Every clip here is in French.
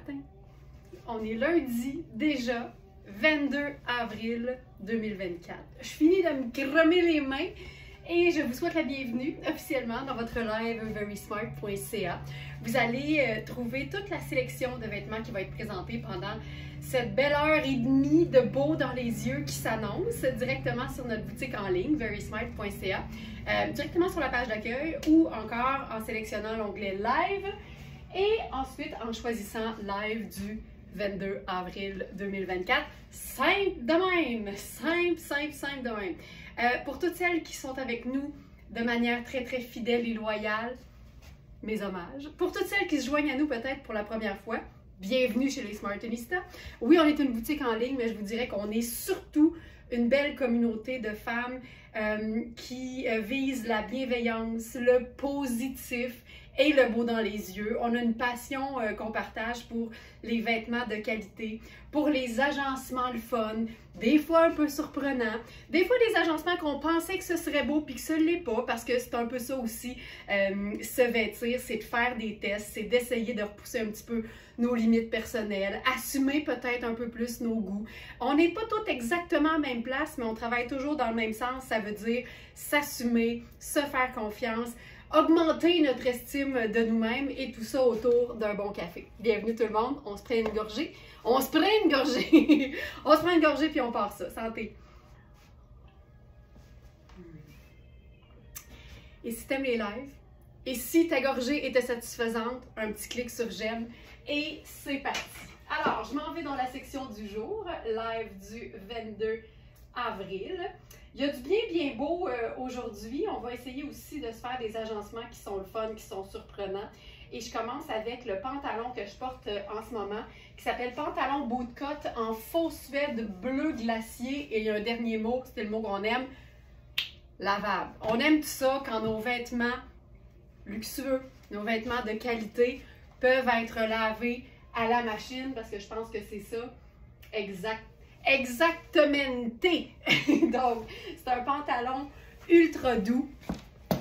matin. On est lundi déjà, 22 avril 2024. Je finis de me cremer les mains et je vous souhaite la bienvenue officiellement dans votre live verysmart.ca. Vous allez trouver toute la sélection de vêtements qui va être présentée pendant cette belle heure et demie de beau dans les yeux qui s'annonce directement sur notre boutique en ligne verysmart.ca, directement sur la page d'accueil ou encore en sélectionnant l'onglet live et ensuite en choisissant live du 22 avril 2024. Simple de même! Simple de même. Pour toutes celles qui sont avec nous de manière très fidèle et loyale, mes hommages. Pour toutes celles qui se joignent à nous peut-être pour la première fois, bienvenue chez les Smartanistas. Oui, on est une boutique en ligne, mais je vous dirais qu'on est surtout une belle communauté de femmes qui visent la bienveillance, le positif et le beau dans les yeux. On a une passion qu'on partage pour les vêtements de qualité, pour les agencements le fun, des fois un peu surprenants, des fois des agencements qu'on pensait que ce serait beau puis que ce ne l'est pas, parce que c'est un peu ça aussi, se vêtir, c'est de faire des tests, c'est d'essayer de repousser un petit peu nos limites personnelles, assumer peut-être un peu plus nos goûts. On n'est pas toutes exactement à la même place, mais on travaille toujours dans le même sens. Ça veut dire s'assumer, se faire confiance, augmenter notre estime de nous-mêmes et tout ça autour d'un bon café. Bienvenue tout le monde, on se prend une gorgée. On se prend une gorgée. On se prend une gorgée puis on part ça. Santé. Et si t'aimes les lives, et si ta gorgée était satisfaisante, un petit clic sur j'aime et c'est parti. Alors, je m'en vais dans la section du jour, live du 22 avril. Il y a du bien beau aujourd'hui. On va essayer aussi de se faire des agencements qui sont le fun, qui sont surprenants. Et je commence avec le pantalon que je porte en ce moment, qui s'appelle pantalon bootcut en faux suède bleu glacier. Et il y a un dernier mot, c'était le mot qu'on aime, lavable. On aime tout ça quand nos vêtements luxueux, nos vêtements de qualité peuvent être lavés à la machine, parce que je pense que c'est ça, exactement. Donc, c'est un pantalon ultra doux.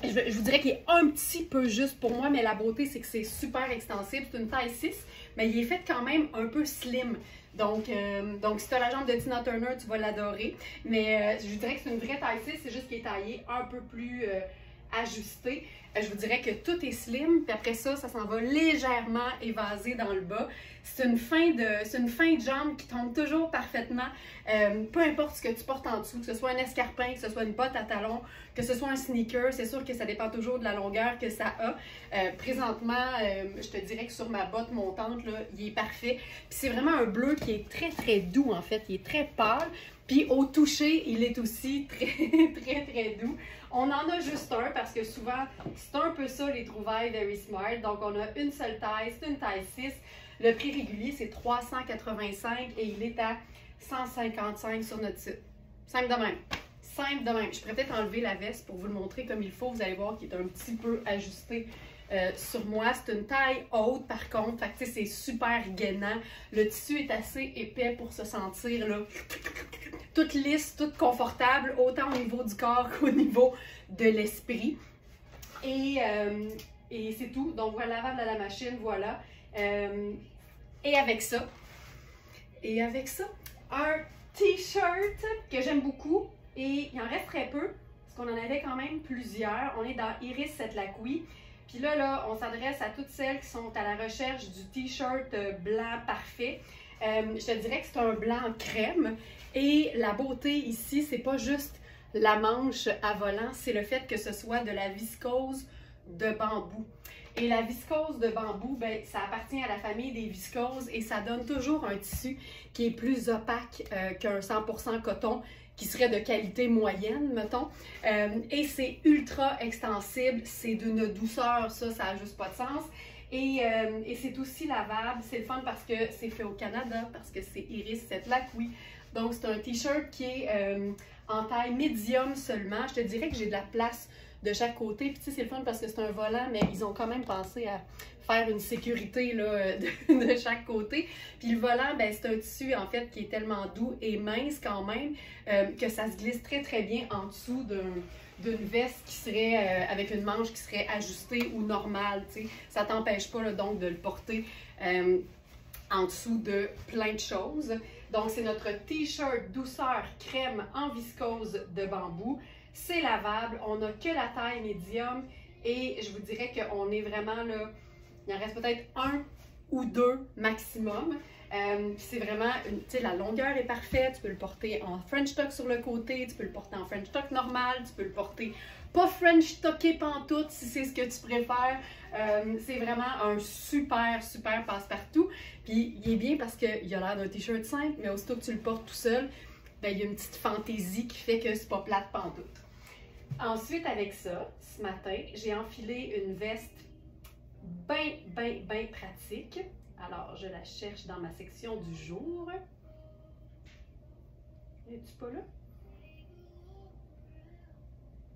Je vous dirais qu'il est un petit peu juste pour moi, mais la beauté, c'est que c'est super extensible. C'est une taille 6, mais il est fait quand même un peu slim. Donc si tu as la jambe de Tina Turner, tu vas l'adorer. Mais je vous dirais que c'est une vraie taille 6, c'est juste qu'il est taillé un peu plus ajusté. Je vous dirais que tout est slim, puis après ça, ça s'en va légèrement évasé dans le bas. C'est une fin de jambe qui tombe toujours parfaitement, peu importe ce que tu portes en dessous, que ce soit un escarpin, que ce soit une botte à talons, que ce soit un sneaker, c'est sûr que ça dépend toujours de la longueur que ça a. Présentement, je te dirais que sur ma botte montante, là, il est parfait. Puis c'est vraiment un bleu qui est très doux en fait, il est très pâle. Puis au toucher, il est aussi très doux. On en a juste un parce que souvent, c'est un peu ça les trouvailles Verysmart. Donc on a une seule taille, c'est une taille 6. Le prix régulier, c'est 385 et il est à 155 sur notre site. Simple de même. Simple de même. Je pourrais peut-être enlever la veste pour vous le montrer comme il faut. Vous allez voir qu'il est un petit peu ajusté sur moi. C'est une taille haute par contre. Fait que c'est super gainant. Le tissu est assez épais pour se sentir là, toute lisse, toute confortable, autant au niveau du corps qu'au niveau de l'esprit. Et c'est tout. Donc voilà, lavable à la machine, voilà. Et avec ça, un t-shirt que j'aime beaucoup et il en reste très peu parce qu'on en avait quand même plusieurs. On est dans Iris cette Lacouille. Puis là, on s'adresse à toutes celles qui sont à la recherche du t-shirt blanc parfait. Je te dirais que c'est un blanc crème et la beauté ici, c'est pas juste la manche à volant, c'est le fait que ce soit de la viscose de bambou. Et la viscose de bambou, ben, ça appartient à la famille des viscoses et ça donne toujours un tissu qui est plus opaque qu'un 100% coton qui serait de qualité moyenne, mettons. Et c'est ultra extensible, c'est d'une douceur, ça n'a juste pas de sens. Et c'est aussi lavable, c'est le fun parce que c'est fait au Canada, parce que c'est Iris cette Lacouille. Donc c'est un t-shirt qui est en taille médium seulement. Je te dirais que j'ai de la place de chaque côté. Puis tu sais, c'est le fun parce que c'est un volant, mais ils ont quand même pensé à faire une sécurité là, de chaque côté. Puis le volant, ben, c'est un tissu en fait qui est tellement doux et mince quand même que ça se glisse très bien en dessous d'une veste qui serait avec une manche qui serait ajustée ou normale. Tu sais. Ça t'empêche pas là, donc de le porter en dessous de plein de choses. Donc, c'est notre t-shirt douceur crème en viscose de bambou. C'est lavable, on n'a que la taille médium et je vous dirais qu'on est vraiment là, il en reste peut-être un ou deux maximum. C'est vraiment, tu sais, la longueur est parfaite, tu peux le porter en French tuck sur le côté, tu peux le porter en French tuck normal, tu peux le porter pas French tucké pantoute si c'est ce que tu préfères. C'est vraiment un super passe-partout. Puis il est bien parce qu'il a l'air d'un t-shirt simple, mais aussitôt que tu le portes tout seul, ben, il y a une petite fantaisie qui fait que c'est pas plate pantoute. Ensuite, avec ça, ce matin, j'ai enfilé une veste bien pratique. Alors, je la cherche dans ma section du jour. Es-tu pas là?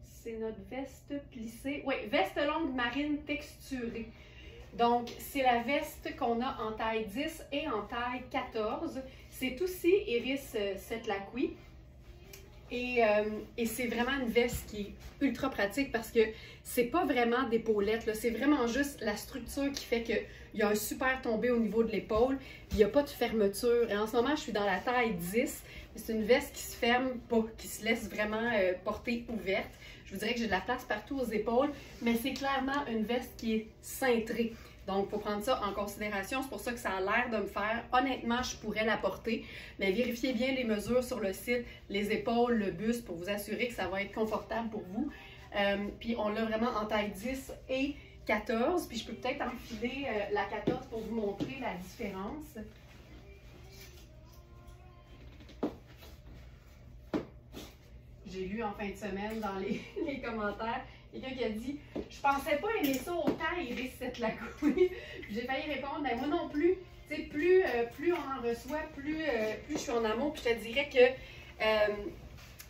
C'est notre veste plissée. Oui, veste longue marine texturée. Donc, c'est la veste qu'on a en taille 10 et en taille 14. C'est aussi Iris Setlaqui. Et c'est vraiment une veste qui est ultra pratique parce que c'est pas vraiment d'épaulettes, c'est vraiment juste la structure qui fait qu'il y a un super tombé au niveau de l'épaule, puis il n'y a pas de fermeture. Et en ce moment, je suis dans la taille 10, c'est une veste qui se ferme pas, qui se laisse vraiment porter ouverte. Je vous dirais que j'ai de la place partout aux épaules, mais c'est clairement une veste qui est cintrée. Donc, il faut prendre ça en considération. C'est pour ça que ça a l'air de me faire. Honnêtement, je pourrais la porter, mais vérifiez bien les mesures sur le site, les épaules, le buste, pour vous assurer que ça va être confortable pour vous. Puis, on l'a vraiment en taille 10 et 14. Puis, je peux peut-être enfiler la 14 pour vous montrer la différence. J'ai lu en fin de semaine dans les commentaires, quelqu'un qui a dit « Je pensais pas aimer ça autant, Iris Setlaqui. » J'ai failli répondre « Ben moi non plus. Tu sais, plus on en reçoit, plus je suis en amour. » Puis je te dirais que...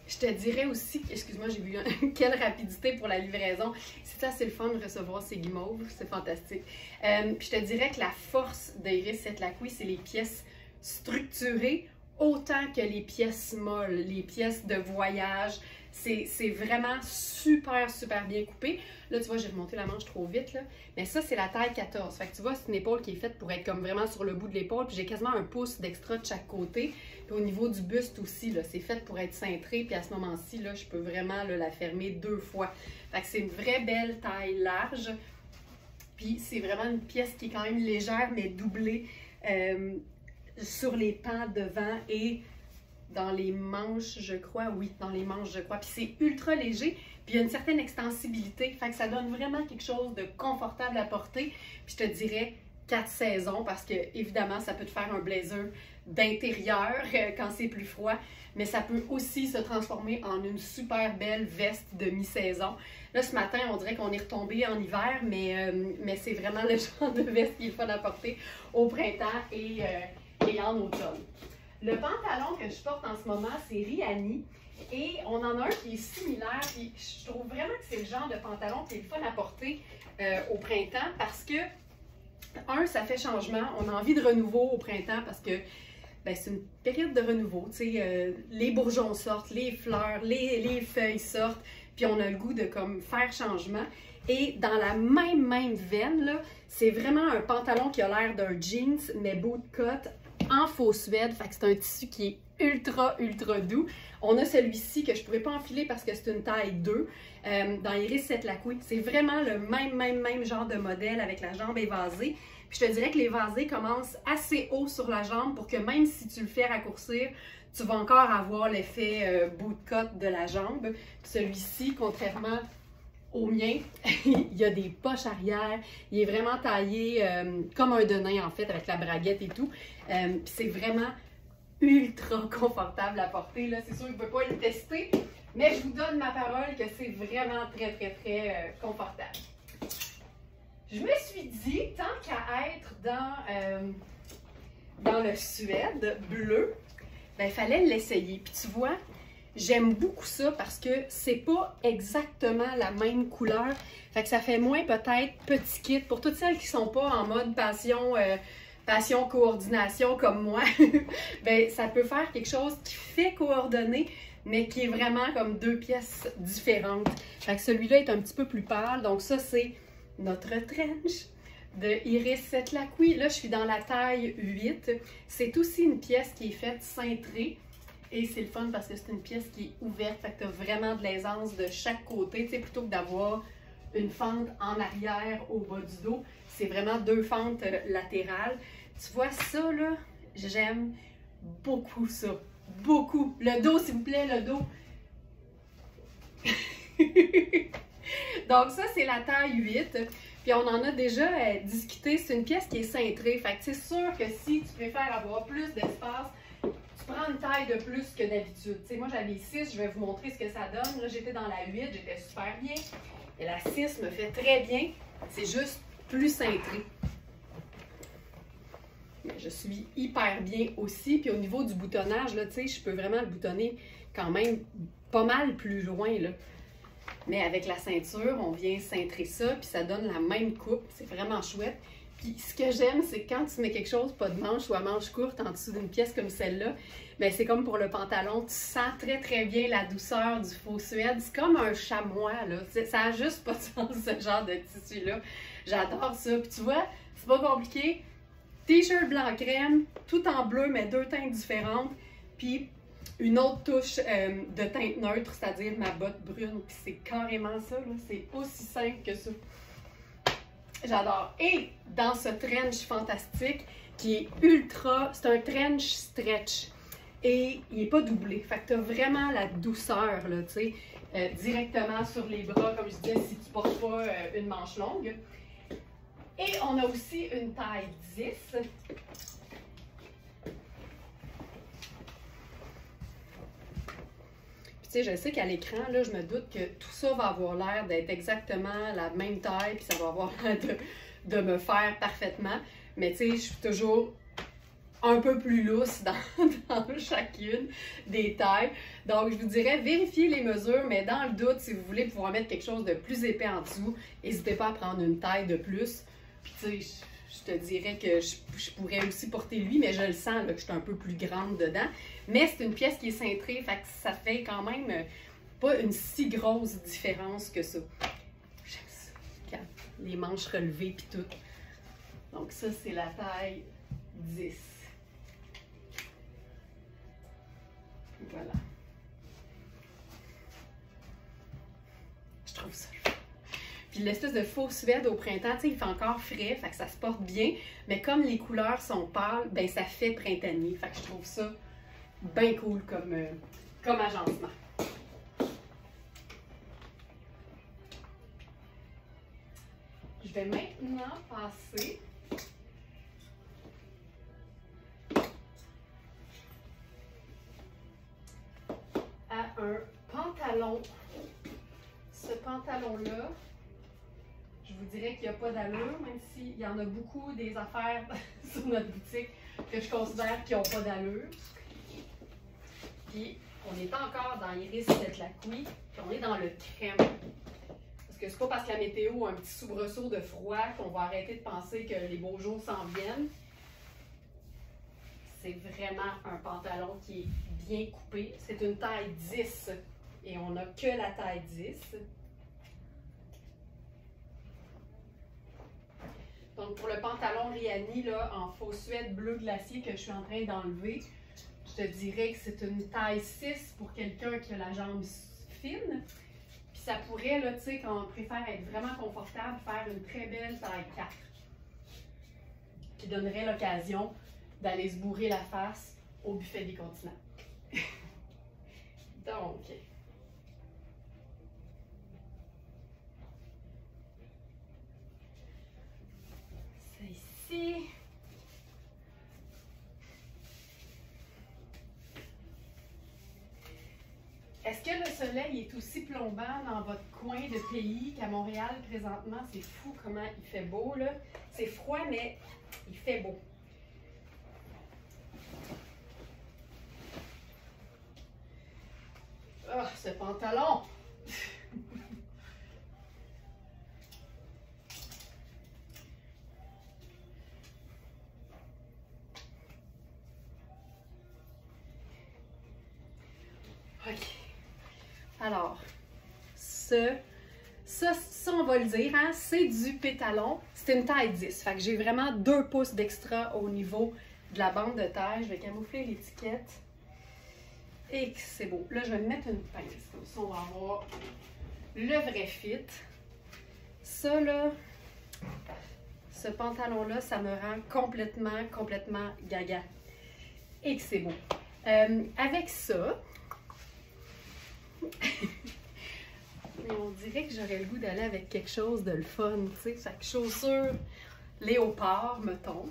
je te dirais aussi, excuse-moi, j'ai vu quelle rapidité pour la livraison. C'est assez le fun de recevoir ces guimauves, c'est fantastique. Puis je te dirais que la force d'Iris Setlaqui, c'est les pièces structurées autant que les pièces molles, les pièces de voyage. C'est vraiment super bien coupé. Là, tu vois, j'ai remonté la manche trop vite, là. Mais ça, c'est la taille 14. Fait que tu vois, c'est une épaule qui est faite pour être comme vraiment sur le bout de l'épaule. Puis j'ai quasiment un pouce d'extra de chaque côté. Puis au niveau du buste aussi, là, c'est fait pour être cintré. Puis à ce moment-ci, là, je peux vraiment là, la fermer 2 fois. Fait que c'est une vraie belle taille large. Puis c'est vraiment une pièce qui est quand même légère, mais doublée sur les pans devant et dans les manches, je crois. Oui, dans les manches, je crois. Puis c'est ultra léger, puis il y a une certaine extensibilité. Fait que ça donne vraiment quelque chose de confortable à porter. Puis je te dirais 4 saisons, parce que évidemment, ça peut te faire un blazer d'intérieur quand c'est plus froid, mais ça peut aussi se transformer en une super belle veste de mi-saison. Là, ce matin, on dirait qu'on est retombé en hiver, mais c'est vraiment le genre de veste qu'il faut à porter au printemps et en automne. Le pantalon que je porte en ce moment, c'est Rihanni. Et on en a un qui est similaire. Puis je trouve vraiment que c'est le genre de pantalon qui est le fun à porter au printemps parce que, ça fait changement. On a envie de renouveau au printemps parce que ben, c'est une période de renouveau. Les bourgeons sortent, les fleurs, les feuilles sortent. Puis on a le goût de comme faire changement. Et dans la même veine, c'est vraiment un pantalon qui a l'air d'un jeans, mais bootcut en faux suède. Fait que c'est un tissu qui est ultra doux. On a celui-ci que je ne pourrais pas enfiler parce que c'est une taille 2 dans Iris Setlaqui. C'est vraiment le même genre de modèle avec la jambe évasée. Puis je te dirais que l'évasé commence assez haut sur la jambe pour que même si tu le fais raccourcir, tu vas encore avoir l'effet bootcut de la jambe. Celui-ci, contrairement au mien, il y a des poches arrière. Il est vraiment taillé comme un de nain en fait, avec la braguette et tout. Puis c'est vraiment ultra confortable à porter. C'est sûr que je ne peux pas le tester, mais je vous donne ma parole que c'est vraiment très confortable. Je me suis dit, tant qu'à être dans le suède bleu, ben, il fallait l'essayer. Puis tu vois, j'aime beaucoup ça parce que c'est pas exactement la même couleur. Fait que ça fait moins peut-être petit kit. Pour toutes celles qui sont pas en mode passion coordination comme moi, ben, ça peut faire quelque chose qui fait coordonner, mais qui est vraiment comme 2 pièces différentes. Fait que celui-là est un petit peu plus pâle. Donc ça, c'est notre trench. de Iris Setlaqui. Là, je suis dans la taille 8. C'est aussi une pièce qui est faite cintrée. Et c'est le fun parce que c'est une pièce qui est ouverte. Fait que tu as vraiment de l'aisance de chaque côté. Tu sais, plutôt que d'avoir une fente en arrière au bas du dos, c'est vraiment deux fentes latérales. Tu vois ça, là, j'aime beaucoup ça. Beaucoup. Le dos, s'il vous plaît, le dos. Donc ça, c'est la taille 8. Puis on en a déjà discuté. C'est une pièce qui est cintrée. Fait que c'est sûr que si tu préfères avoir plus d'espace, tu prends une taille de plus que d'habitude. Tu sais, moi j'avais 6, je vais vous montrer ce que ça donne. Là, j'étais dans la 8, j'étais super bien. Et la 6 me fait très bien. C'est juste plus cintré. Mais je suis hyper bien aussi. Puis au niveau du boutonnage, là, tu sais, je peux vraiment le boutonner quand même pas mal plus loin, là. Mais avec la ceinture, on vient cintrer ça, puis ça donne la même coupe. C'est vraiment chouette. Puis ce que j'aime, c'est que quand tu mets quelque chose, pas de manche ou à manche courte, en dessous d'une pièce comme celle-là, bien c'est comme pour le pantalon, tu sens très très bien la douceur du faux suède. C'est comme un chamois, là. Ça n'a juste pas de sens, ce genre de tissu-là. J'adore ça. Puis tu vois, c'est pas compliqué. T-shirt blanc crème, tout en bleu, mais deux teintes différentes. Puis une autre touche de teinte neutre, c'est-à-dire ma botte brune. Puis c'est carrément ça, là. C'est aussi simple que ça. J'adore. Et dans ce trench fantastique qui est ultra, c'est un trench stretch. Et il n'est pas doublé. Fait que tu as vraiment la douceur, là, tu sais, directement sur les bras, comme je disais, si tu portes pas une manche longue. Et on a aussi une taille 10. Tu sais, je sais qu'à l'écran, là, je me doute que tout ça va avoir l'air d'être exactement la même taille, puis ça va avoir l'air de me faire parfaitement. Mais tu sais, je suis toujours un peu plus lousse dans chacune des tailles. Donc, je vous dirais, vérifiez les mesures, mais dans le doute, si vous voulez pouvoir mettre quelque chose de plus épais en dessous, n'hésitez pas à prendre une taille de plus. Puis tu sais, je te dirais que je pourrais aussi porter lui, mais je le sens là, que je suis un peu plus grande dedans. Mais c'est une pièce qui est cintrée, fait que ça fait quand même pas une si grosse différence que ça. J'aime ça. Regarde, les manches relevées puis tout. Donc ça, c'est la taille 10. Voilà. Je trouve ça le fun. Puis l'espèce de faux suède au printemps, tu sais, il fait encore frais, fait que ça se porte bien. Mais comme les couleurs sont pâles, ben ça fait printanier. Fait que je trouve ça bien cool comme agencement. Je vais maintenant passer à un pantalon. Ce pantalon-là, je vous dirais qu'il n'y a pas d'allure, même s'il y en a beaucoup des affaires sur notre boutique que je considère qui n'ont pas d'allure. Puis, on est encore dans Iris Setlaqui, puis on est dans le crème. Parce que c'est pas parce que la météo a un petit soubresaut de froid qu'on va arrêter de penser que les beaux jours s'en viennent. C'est vraiment un pantalon qui est bien coupé. C'est une taille 10 et on n'a que la taille 10. Donc pour le pantalon Riani là, en faux suède bleu glacier que je suis en train d'enlever, je te dirais que c'est une taille 6 pour quelqu'un qui a la jambe fine. Puis ça pourrait, là, tu sais, quand on préfère être vraiment confortable, faire une très belle taille 4. Qui donnerait l'occasion d'aller se bourrer la face au buffet des continents. Donc, c'est ici. Est-ce que le soleil est aussi plombant dans votre coin de pays qu'à Montréal présentement? C'est fou comment il fait beau, là. C'est froid, mais il fait beau. Ah, ce pantalon! OK. Alors, ce Ça, on va le dire, hein, c'est du pétalon. C'est une taille 10. Fait que j'ai vraiment 2 pouces d'extra au niveau de la bande de taille. Je vais camoufler l'étiquette. Et que c'est beau. Là, je vais mettre une pince. Comme ça, on va avoir le vrai fit. Ça, là, ce pantalon-là, ça me rend complètement gaga. Et que c'est beau. Avec ça, on dirait que j'aurais le goût d'aller avec quelque chose de le fun, tu sais. Fait que chaussures léopard, mettons.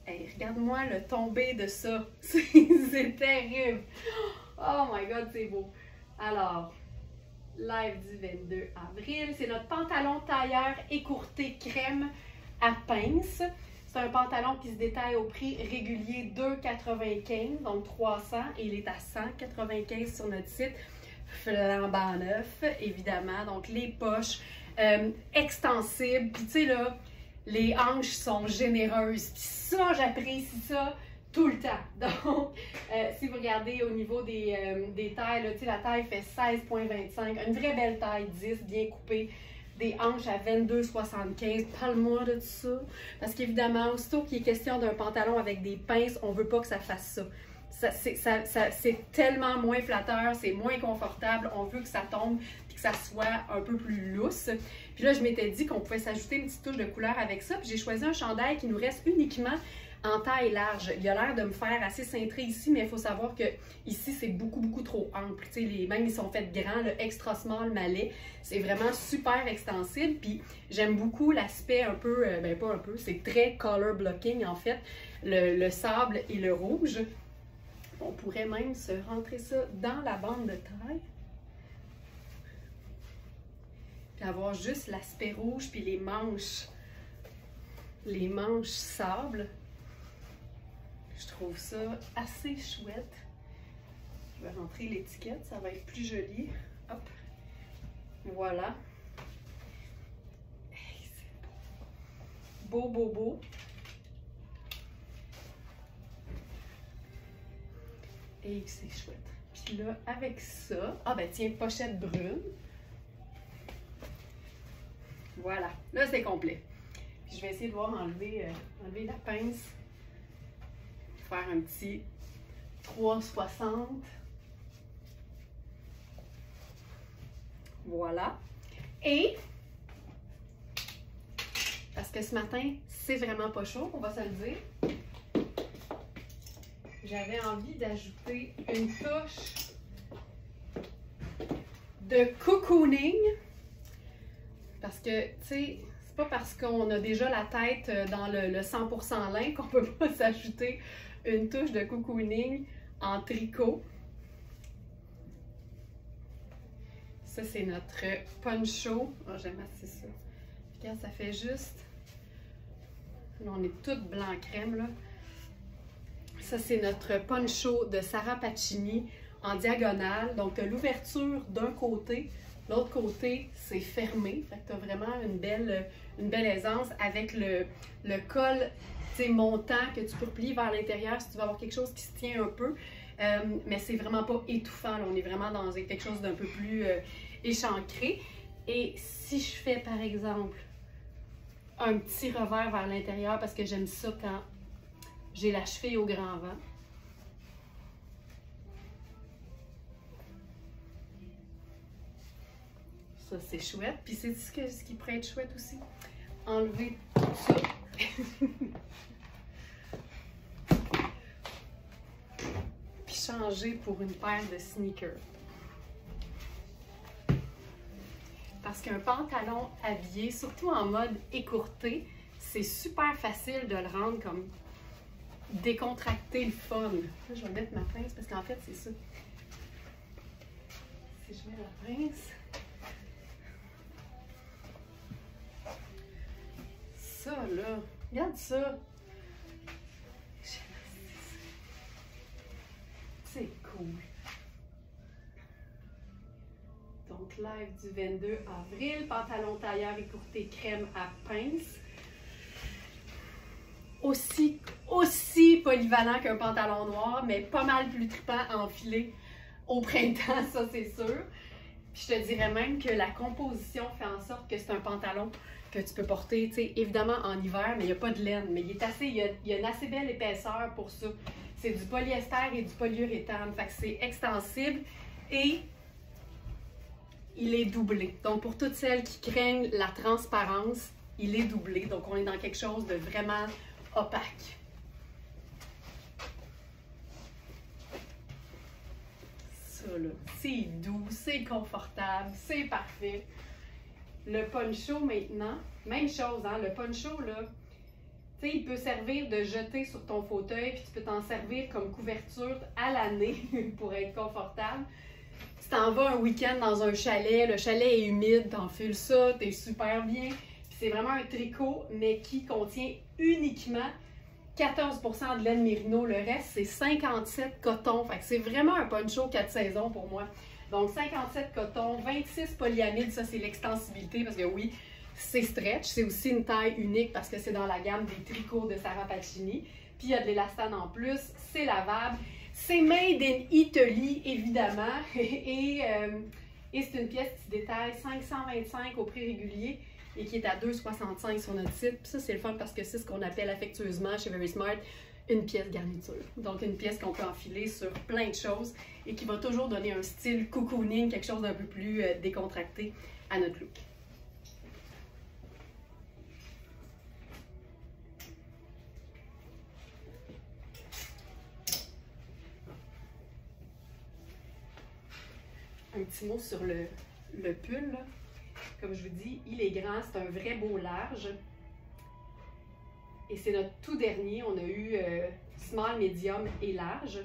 Hey, regarde-moi le tombé de ça. C'est terrible. Oh my god, c'est beau. Alors, live du 22 avril. C'est notre pantalon tailleur écourté crème à pince. C'est un pantalon qui se détaille au prix régulier 2,95, donc 300, et il est à 195 sur notre site. Flambant neuf, évidemment. Donc, les poches extensibles. Puis, tu sais, là, les hanches sont généreuses. Puis ça, j'apprécie ça tout le temps. Donc, si vous regardez au niveau des tailles, là, tu sais, la taille fait 16,25. Une vraie belle taille 10, bien coupée. Des hanches à 22,75. Parle-moi de ça. Parce qu'évidemment, aussitôt qu'il est question d'un pantalon avec des pinces, on ne veut pas que ça fasse ça. C'est tellement moins flatteur, c'est moins confortable. On veut que ça tombe et que ça soit un peu plus lousse. Puis là, je m'étais dit qu'on pouvait s'ajouter une petite touche de couleur avec ça. Puis j'ai choisi un chandail qui nous reste uniquement en taille large. Il a l'air de me faire assez cintré ici, mais il faut savoir que ici, c'est beaucoup trop ample. Tu sais, les mains, ils sont faits grands, le extra small malais. C'est vraiment super extensible. Puis j'aime beaucoup l'aspect un peu, ben pas un peu, c'est très color blocking en fait, le sable et le rouge. On pourrait même se rentrer ça dans la bande de taille. Puis avoir juste l'aspect rouge, puis les manches sable. Je trouve ça assez chouette. Je vais rentrer l'étiquette, ça va être plus joli. Hop, voilà. Hey, c'est beau. Beau. Et c'est chouette. Puis là, avec ça, ah ben tiens, pochette brune. Voilà, là c'est complet. Puis je vais essayer de voir enlever la pince. Faire un petit 3,60. Voilà. Et, parce que ce matin, c'est vraiment pas chaud, on va se le dire. J'avais envie d'ajouter une touche de cocooning. Parce que, tu sais, c'est pas parce qu'on a déjà la tête dans le 100% lin qu'on peut pas s'ajouter une touche de cocooning en tricot. Ça, c'est notre poncho. Oh, j'aime assez ça. Regarde, ça fait juste... Là, on est toutes blanc crème, là. Ça, c'est notre poncho de Sarah Pacini en diagonale. Donc, tu as l'ouverture d'un côté. L'autre côté, c'est fermé. Fait que tu as vraiment une belle aisance avec le col montant que tu peux replier vers l'intérieur si tu veux avoir quelque chose qui se tient un peu. Mais c'est vraiment pas étouffant. Là. On est vraiment dans quelque chose d'un peu plus échancré. Et si je fais, par exemple, un petit revers vers l'intérieur, parce que j'aime ça quand j'ai la cheville au grand vent. Ça, c'est chouette. Puis c'est ce qui pourrait être chouette aussi. Enlever tout ça. Puis changer pour une paire de sneakers. Parce qu'un pantalon habillé, surtout en mode écourté, c'est super facile de le rendre comme décontracté, le fun. Là, je vais mettre ma pince parce qu'en fait, c'est ça. Si je mets la pince... Ça, là, regarde ça. C'est cool. Donc, live du 22 avril, pantalon tailleur écourté crème à pince. Aussi polyvalent qu'un pantalon noir, mais pas mal plus trippant à enfiler au printemps, ça c'est sûr. Puis je te dirais même que la composition fait en sorte que c'est un pantalon que tu peux porter, tu sais, évidemment en hiver, mais il n'y a pas de laine, mais il y a une assez belle épaisseur pour ça. C'est du polyester et du polyuréthane, fait que c'est extensible et il est doublé. Donc pour toutes celles qui craignent la transparence, il est doublé, donc on est dans quelque chose de vraiment opaque. Ça là, c'est doux, c'est confortable, c'est parfait. Le poncho maintenant, même chose, hein, le poncho là, tu sais, il peut servir de jeter sur ton fauteuil, puis tu peux t'en servir comme couverture à l'année pour être confortable. Tu t'en vas un week-end dans un chalet, le chalet est humide, t'enfiles ça, t'es super bien. Puis c'est vraiment un tricot, mais qui contient uniquement 14% de laine mérino, le reste c'est 57 coton, fait que c'est vraiment un poncho 4 saisons pour moi. Donc 57 coton, 26 polyamide, ça c'est l'extensibilité parce que oui, c'est stretch, c'est aussi une taille unique parce que c'est dans la gamme des tricots de Sarah Pacini. Puis il y a de l'élastane en plus, c'est lavable, c'est made in Italy évidemment et c'est une pièce qui détaille 525 au prix régulier et qui est à 2,65 sur notre site. Puis ça c'est le fun parce que c'est ce qu'on appelle affectueusement chez Very Smart une pièce garniture. Donc une pièce qu'on peut enfiler sur plein de choses et qui va toujours donner un style cocooning, quelque chose d'un peu plus décontracté à notre look. Un petit mot sur le pull. Là. Comme je vous dis, il est grand, c'est un vrai beau large. Et c'est notre tout dernier. On a eu small, medium et large.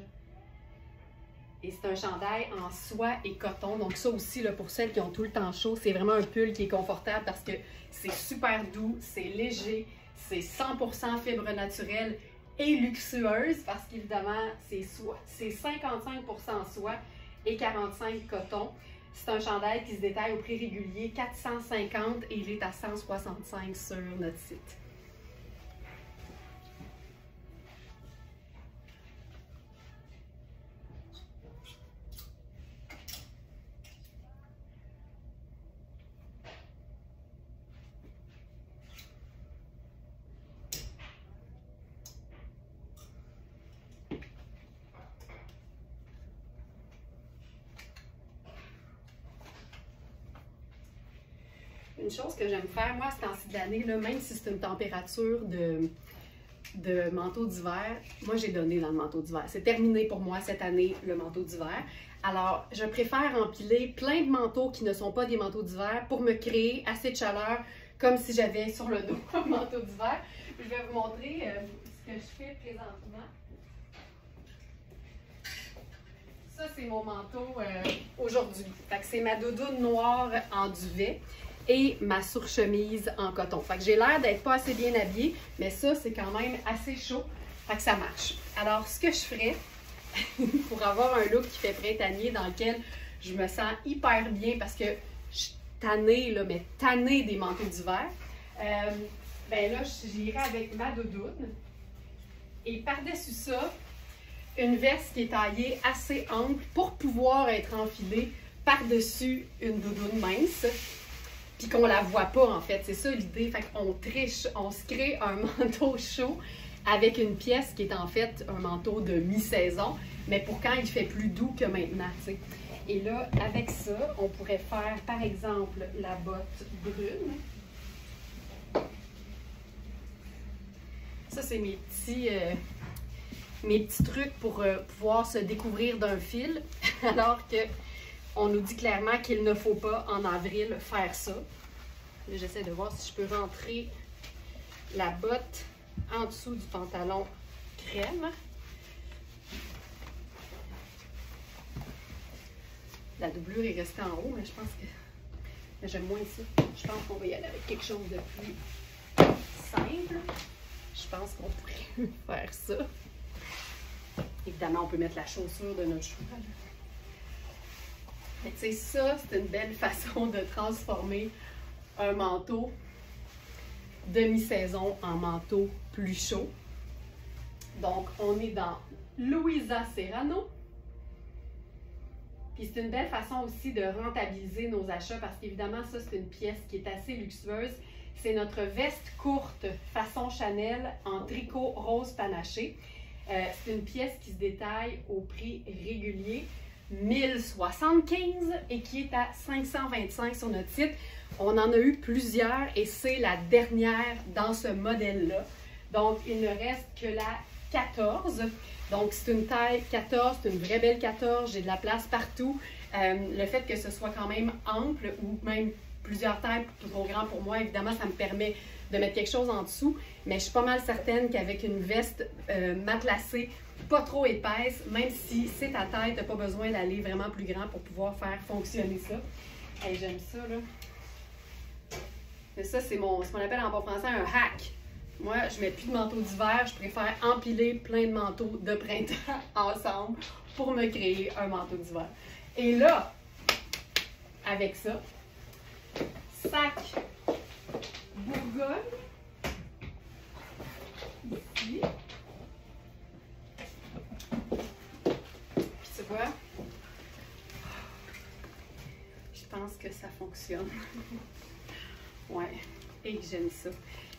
Et c'est un chandail en soie et coton. Donc ça aussi, là, pour celles qui ont tout le temps chaud, c'est vraiment un pull qui est confortable parce que c'est super doux, c'est léger, c'est 100% fibre naturelle et luxueuse parce qu'évidemment, c'est 55% soie et 45 coton. C'est un chandail qui se détaille au prix régulier 450 et il est à 165 sur notre site. Une chose que j'aime faire, moi, à ce temps-ci de l'année, même si c'est une température de manteau d'hiver, moi, j'ai donné dans le manteau d'hiver. C'est terminé pour moi cette année, le manteau d'hiver. Alors, je préfère empiler plein de manteaux qui ne sont pas des manteaux d'hiver pour me créer assez de chaleur, comme si j'avais sur le dos un manteau d'hiver. Je vais vous montrer ce que je fais présentement. Ça, c'est mon manteau aujourd'hui. C'est ma doudoune noire en duvet et ma surchemise en coton. Fait que j'ai l'air d'être pas assez bien habillée, mais ça, c'est quand même assez chaud. Fait que ça marche. Alors, ce que je ferais pour avoir un look qui fait printanier dans lequel je me sens hyper bien parce que je suis tannée, là, mais tannée des manteaux d'hiver, ben là, j'irai avec ma doudoune et par-dessus ça, une veste qui est taillée assez ample pour pouvoir être enfilée par-dessus une doudoune mince. Puis qu'on la voit pas, en fait. C'est ça l'idée. Fait qu'on triche, on se crée un manteau chaud avec une pièce qui est en fait un manteau de mi-saison, mais pour quand il fait plus doux que maintenant, tu sais. Et là, avec ça, on pourrait faire, par exemple, la botte brune. Ça, c'est mes petits trucs pour pouvoir se découvrir d'un fil, alors que on nous dit clairement qu'il ne faut pas, en avril, faire ça. J'essaie de voir si je peux rentrer la botte en dessous du pantalon crème. La doublure est restée en haut, mais je pense que j'aime moins ça. Je pense qu'on va y aller avec quelque chose de plus simple. Je pense qu'on pourrait faire ça. Évidemment, on peut mettre la chaussure de notre cheval. Tu sais, ça, c'est une belle façon de transformer un manteau demi-saison en manteau plus chaud. Donc, on est dans Louisa Serrano. Puis c'est une belle façon aussi de rentabiliser nos achats parce qu'évidemment, ça, c'est une pièce qui est assez luxueuse. C'est notre veste courte façon Chanel en tricot rose panaché. C'est une pièce qui se détaille au prix régulier, 1075 et qui est à 525 sur notre site. On en a eu plusieurs et c'est la dernière dans ce modèle-là. Donc, il ne reste que la 14. Donc, c'est une taille 14, c'est une vraie belle 14. J'ai de la place partout. Le fait que ce soit quand même ample ou même plusieurs tailles trop grand pour moi, évidemment, ça me permet de mettre quelque chose en dessous. Mais je suis pas mal certaine qu'avec une veste matelassée, pas trop épaisse, même si c'est ta taille, tu n'as pas besoin d'aller vraiment plus grand pour pouvoir faire fonctionner ça. Hey, j'aime ça, là. Mais ça, c'est ce qu'on appelle en bon français un hack. Moi, je mets plus de manteau d'hiver, je préfère empiler plein de manteaux de printemps ensemble pour me créer un manteau d'hiver. Et là, avec ça, sac Bourgogne, ici. Puis tu vois, je pense que ça fonctionne. Ouais, et j'aime ça.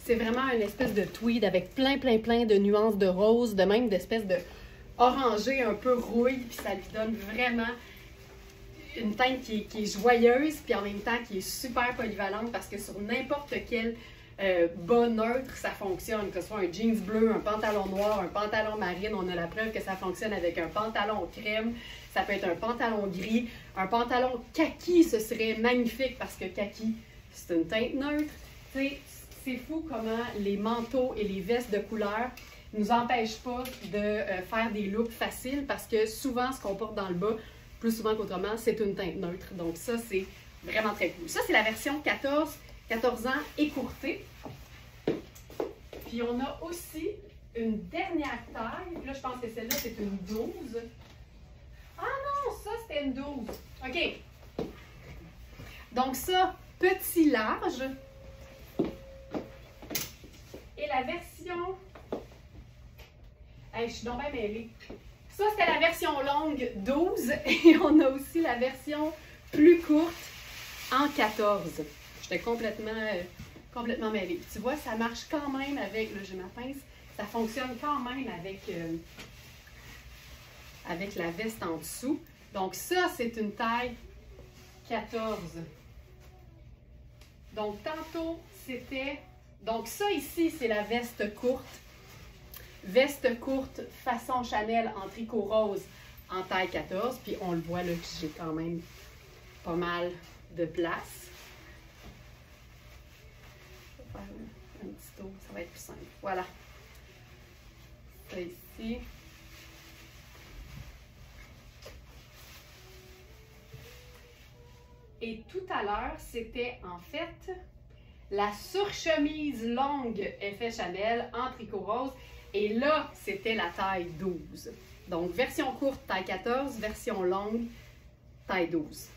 C'est vraiment une espèce de tweed avec plein de nuances de rose, de même d'espèce de orangé un peu rouille, puis ça lui donne vraiment une teinte qui est joyeuse, puis en même temps qui est super polyvalente parce que sur n'importe quel bas neutre, ça fonctionne. Que ce soit un jeans bleu, un pantalon noir, un pantalon marine, on a la preuve que ça fonctionne avec un pantalon crème. Ça peut être un pantalon gris, un pantalon kaki, ce serait magnifique parce que kaki, c'est une teinte neutre. Tu sais, c'est fou comment les manteaux et les vestes de couleur ne nous empêchent pas de faire des looks faciles parce que souvent, ce qu'on porte dans le bas, plus souvent qu'autrement, c'est une teinte neutre. Donc ça, c'est vraiment très cool. Ça, c'est la version 14 ans écourtée. Puis on a aussi une dernière taille. Là, je pense que celle-là, c'est une 12. Ah non, ça, c'était une 12. OK. Donc ça, petit large. Et la version... Hey, je suis donc bien mêlée. Ça, c'était la version longue 12 et on a aussi la version plus courte en 14. J'étais complètement mêlée. Tu vois, ça marche quand même avec, là j'ai ma pince, ça fonctionne quand même avec la veste en dessous. Donc ça, c'est une taille 14. Donc tantôt, c'était... Donc ça ici, c'est la veste courte. Veste courte façon Chanel en tricot rose en taille 14. Puis on le voit là que j'ai quand même pas mal de place. Je vais faire un petit tour, ça va être plus simple. Voilà. Ça ici. Et tout à l'heure, c'était en fait la surchemise longue effet Chanel en tricot rose. Et là, c'était la taille 12. Donc, version courte, taille 14, version longue, taille 12.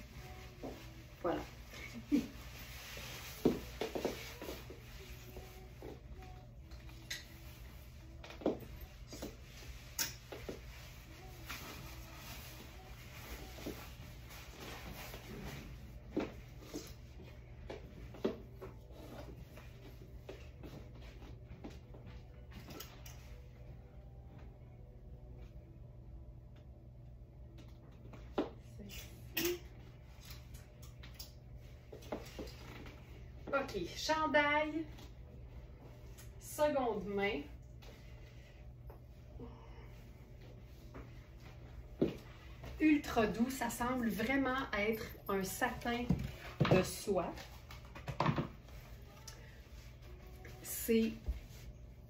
Voilà. OK, chandail, seconde main. Ultra doux, ça semble vraiment être un satin de soie. C'est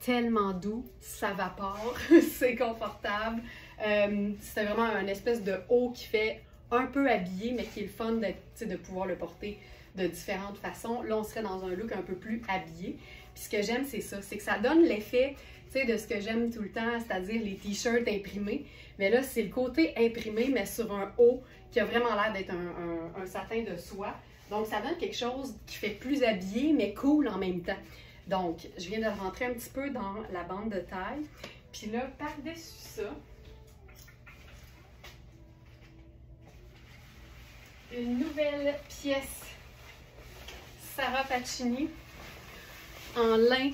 tellement doux, ça vapore, c'est confortable. C'est vraiment un espèce de haut qui fait un peu habillé, mais qui est le fun de pouvoir le porter de différentes façons. Là, on serait dans un look un peu plus habillé. Puis ce que j'aime, c'est ça, c'est que ça donne l'effet, tu sais, de ce que j'aime tout le temps, c'est-à-dire les t-shirts imprimés. Mais là, c'est le côté imprimé, mais sur un haut qui a vraiment l'air d'être un satin de soie. Donc, ça donne quelque chose qui fait plus habillé, mais cool en même temps. Donc, je viens de rentrer un petit peu dans la bande de taille. Puis là, par-dessus ça, une nouvelle pièce Sarah Pacini en lin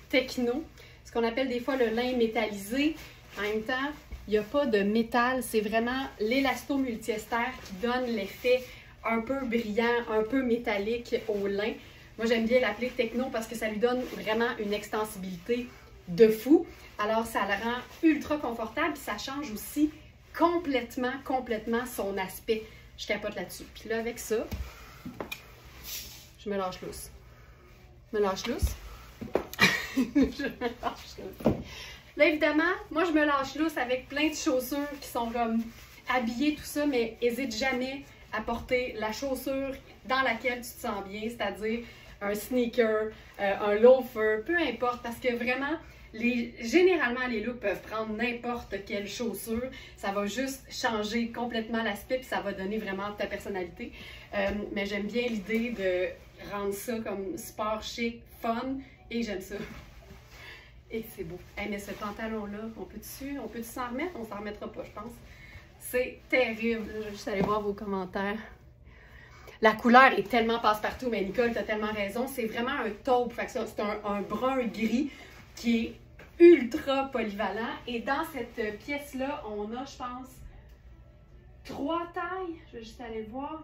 techno, ce qu'on appelle des fois le lin métallisé. En même temps, il n'y a pas de métal, c'est vraiment l'élasto multiester qui donne l'effet un peu brillant, un peu métallique au lin. Moi, j'aime bien l'appeler techno parce que ça lui donne vraiment une extensibilité de fou. Alors, ça le rend ultra confortable et ça change aussi complètement son aspect. Je capote là-dessus. Puis là, avec ça, je me lâche lousse. Je me lâche lousse. Je me lâche lousse. Là, évidemment, moi, je me lâche lousse avec plein de chaussures qui sont comme habillées, tout ça, mais n'hésite jamais à porter la chaussure dans laquelle tu te sens bien, c'est-à-dire un sneaker, un loafer, peu importe, parce que vraiment, généralement, les looks peuvent prendre n'importe quelle chaussure. Ça va juste changer complètement l'aspect puis ça va donner vraiment ta personnalité. Mais j'aime bien l'idée de rendre ça comme sport chic, fun et j'aime ça. Et c'est beau. Hey, mais ce pantalon-là, on peut-tu s'en remettre? On s'en remettra pas, je pense. C'est terrible. Je vais juste aller voir vos commentaires. La couleur est tellement passe-partout, mais Nicole, tu as tellement raison. C'est vraiment un taupe. C'est un brun-gris qui est ultra polyvalent. Et dans cette pièce-là, on a, je pense, 3 tailles. Je vais juste aller voir.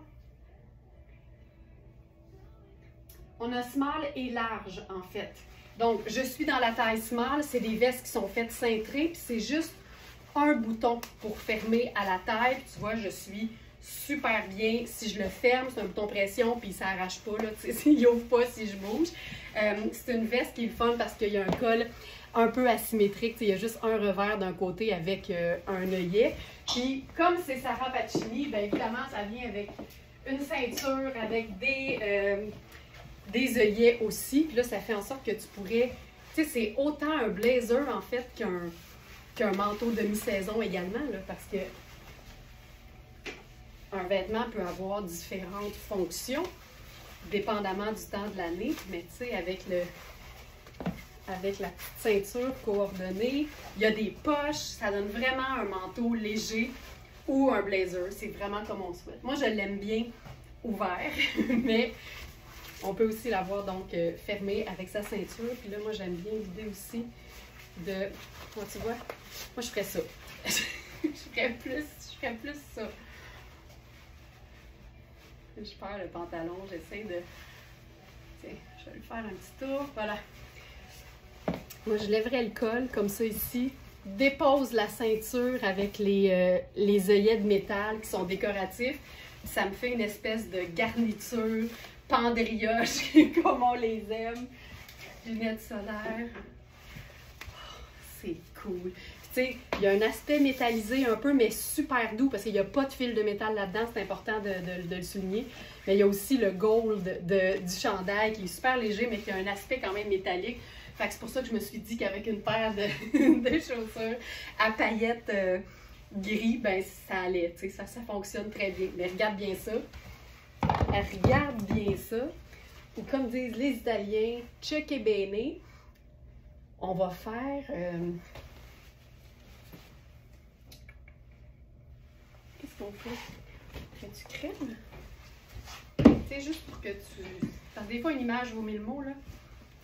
On a small et large, en fait. Donc, je suis dans la taille small. C'est des vestes qui sont faites cintrées. Puis c'est juste un bouton pour fermer à la taille. Puis tu vois, je suis super bien. Si je le ferme, c'est un bouton pression, puis ça n'arrache pas, là, il n'ouvre pas si je bouge. C'est une veste qui est le fun parce qu'il y a un col un peu asymétrique. Il y a juste un revers d'un côté avec un œillet. Puis, comme c'est Sarah Pacini, bien évidemment, ça vient avec une ceinture, avec des œillets aussi. Puis là, ça fait en sorte que tu pourrais... Tu sais, c'est autant un blazer, en fait, qu'un manteau demi-saison également, là, parce que un vêtement peut avoir différentes fonctions, dépendamment du temps de l'année, mais tu sais, avec la petite ceinture coordonnée, il y a des poches, ça donne vraiment un manteau léger ou un blazer, c'est vraiment comme on le souhaite. Moi, je l'aime bien ouvert, mais on peut aussi l'avoir donc fermé avec sa ceinture, puis là, moi, j'aime bien l'idée aussi de, comment tu vois, moi, je ferais ça. je ferais plus ça. Je perds le pantalon, j'essaie de... Tiens, je vais lui faire un petit tour, voilà. Moi, je lèverais le col, comme ça ici. Dépose la ceinture avec les œillets de métal qui sont décoratifs. Ça me fait une espèce de garniture pendrioche, comme on les aime. Lunettes solaires. Oh, c'est cool. Tu sais, il y a un aspect métallisé un peu, mais super doux, parce qu'il n'y a pas de fil de métal là-dedans, c'est important de le souligner. Mais il y a aussi le gold du chandail qui est super léger, mais qui a un aspect quand même métallique. Fait que c'est pour ça que je me suis dit qu'avec une paire de chaussures à paillettes gris, ben ça allait, tu sais, ça fonctionne très bien. Mais regarde bien ça. Regarde bien ça. Ou comme disent les Italiens, check bene. On va faire... qu'on fait? Fais-tu crème? Tu sais, juste pour que tu... Parce que des fois, une image vaut 1000 mots, là.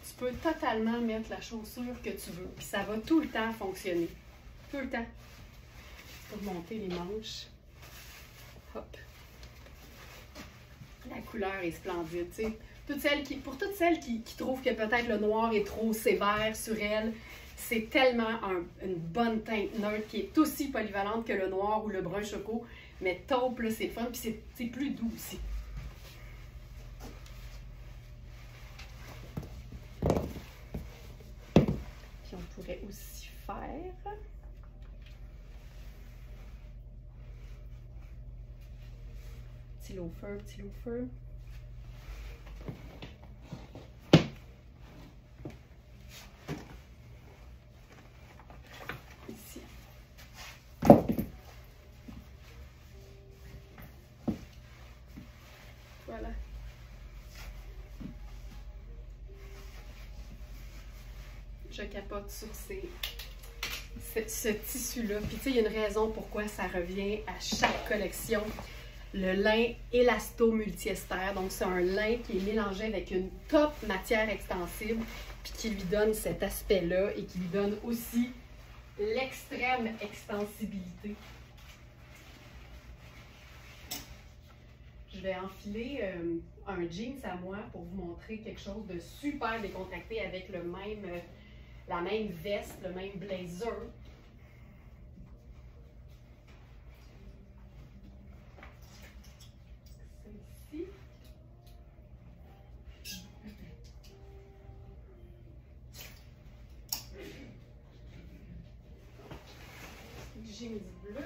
Tu peux totalement mettre la chaussure que tu veux. Puis ça va tout le temps fonctionner. Tout le temps. Pour monter les manches. Hop. La couleur est splendide, tu sais. Pour toutes celles qui trouvent que peut-être le noir est trop sévère sur elles, c'est tellement une bonne teinte neutre qui est aussi polyvalente que le noir ou le brun choco. Mais taupe, là, c'est fun, puis c'est plus doux aussi. Puis on pourrait aussi faire... Petit loafer, petit loafer. Ici. Voilà. Je capote sur ce tissu-là. Puis tu sais, il y a une raison pourquoi ça revient à chaque collection. le lin Elasto Multiester. Donc, c'est un lin qui est mélangé avec une top matière extensible, puis qui lui donne cet aspect-là et qui lui donne aussi l'extrême extensibilité. Je vais enfiler un jeans à moi pour vous montrer quelque chose de super décontracté avec le même, la même veste, le même blazer. Celle-ci. Jeans bleu.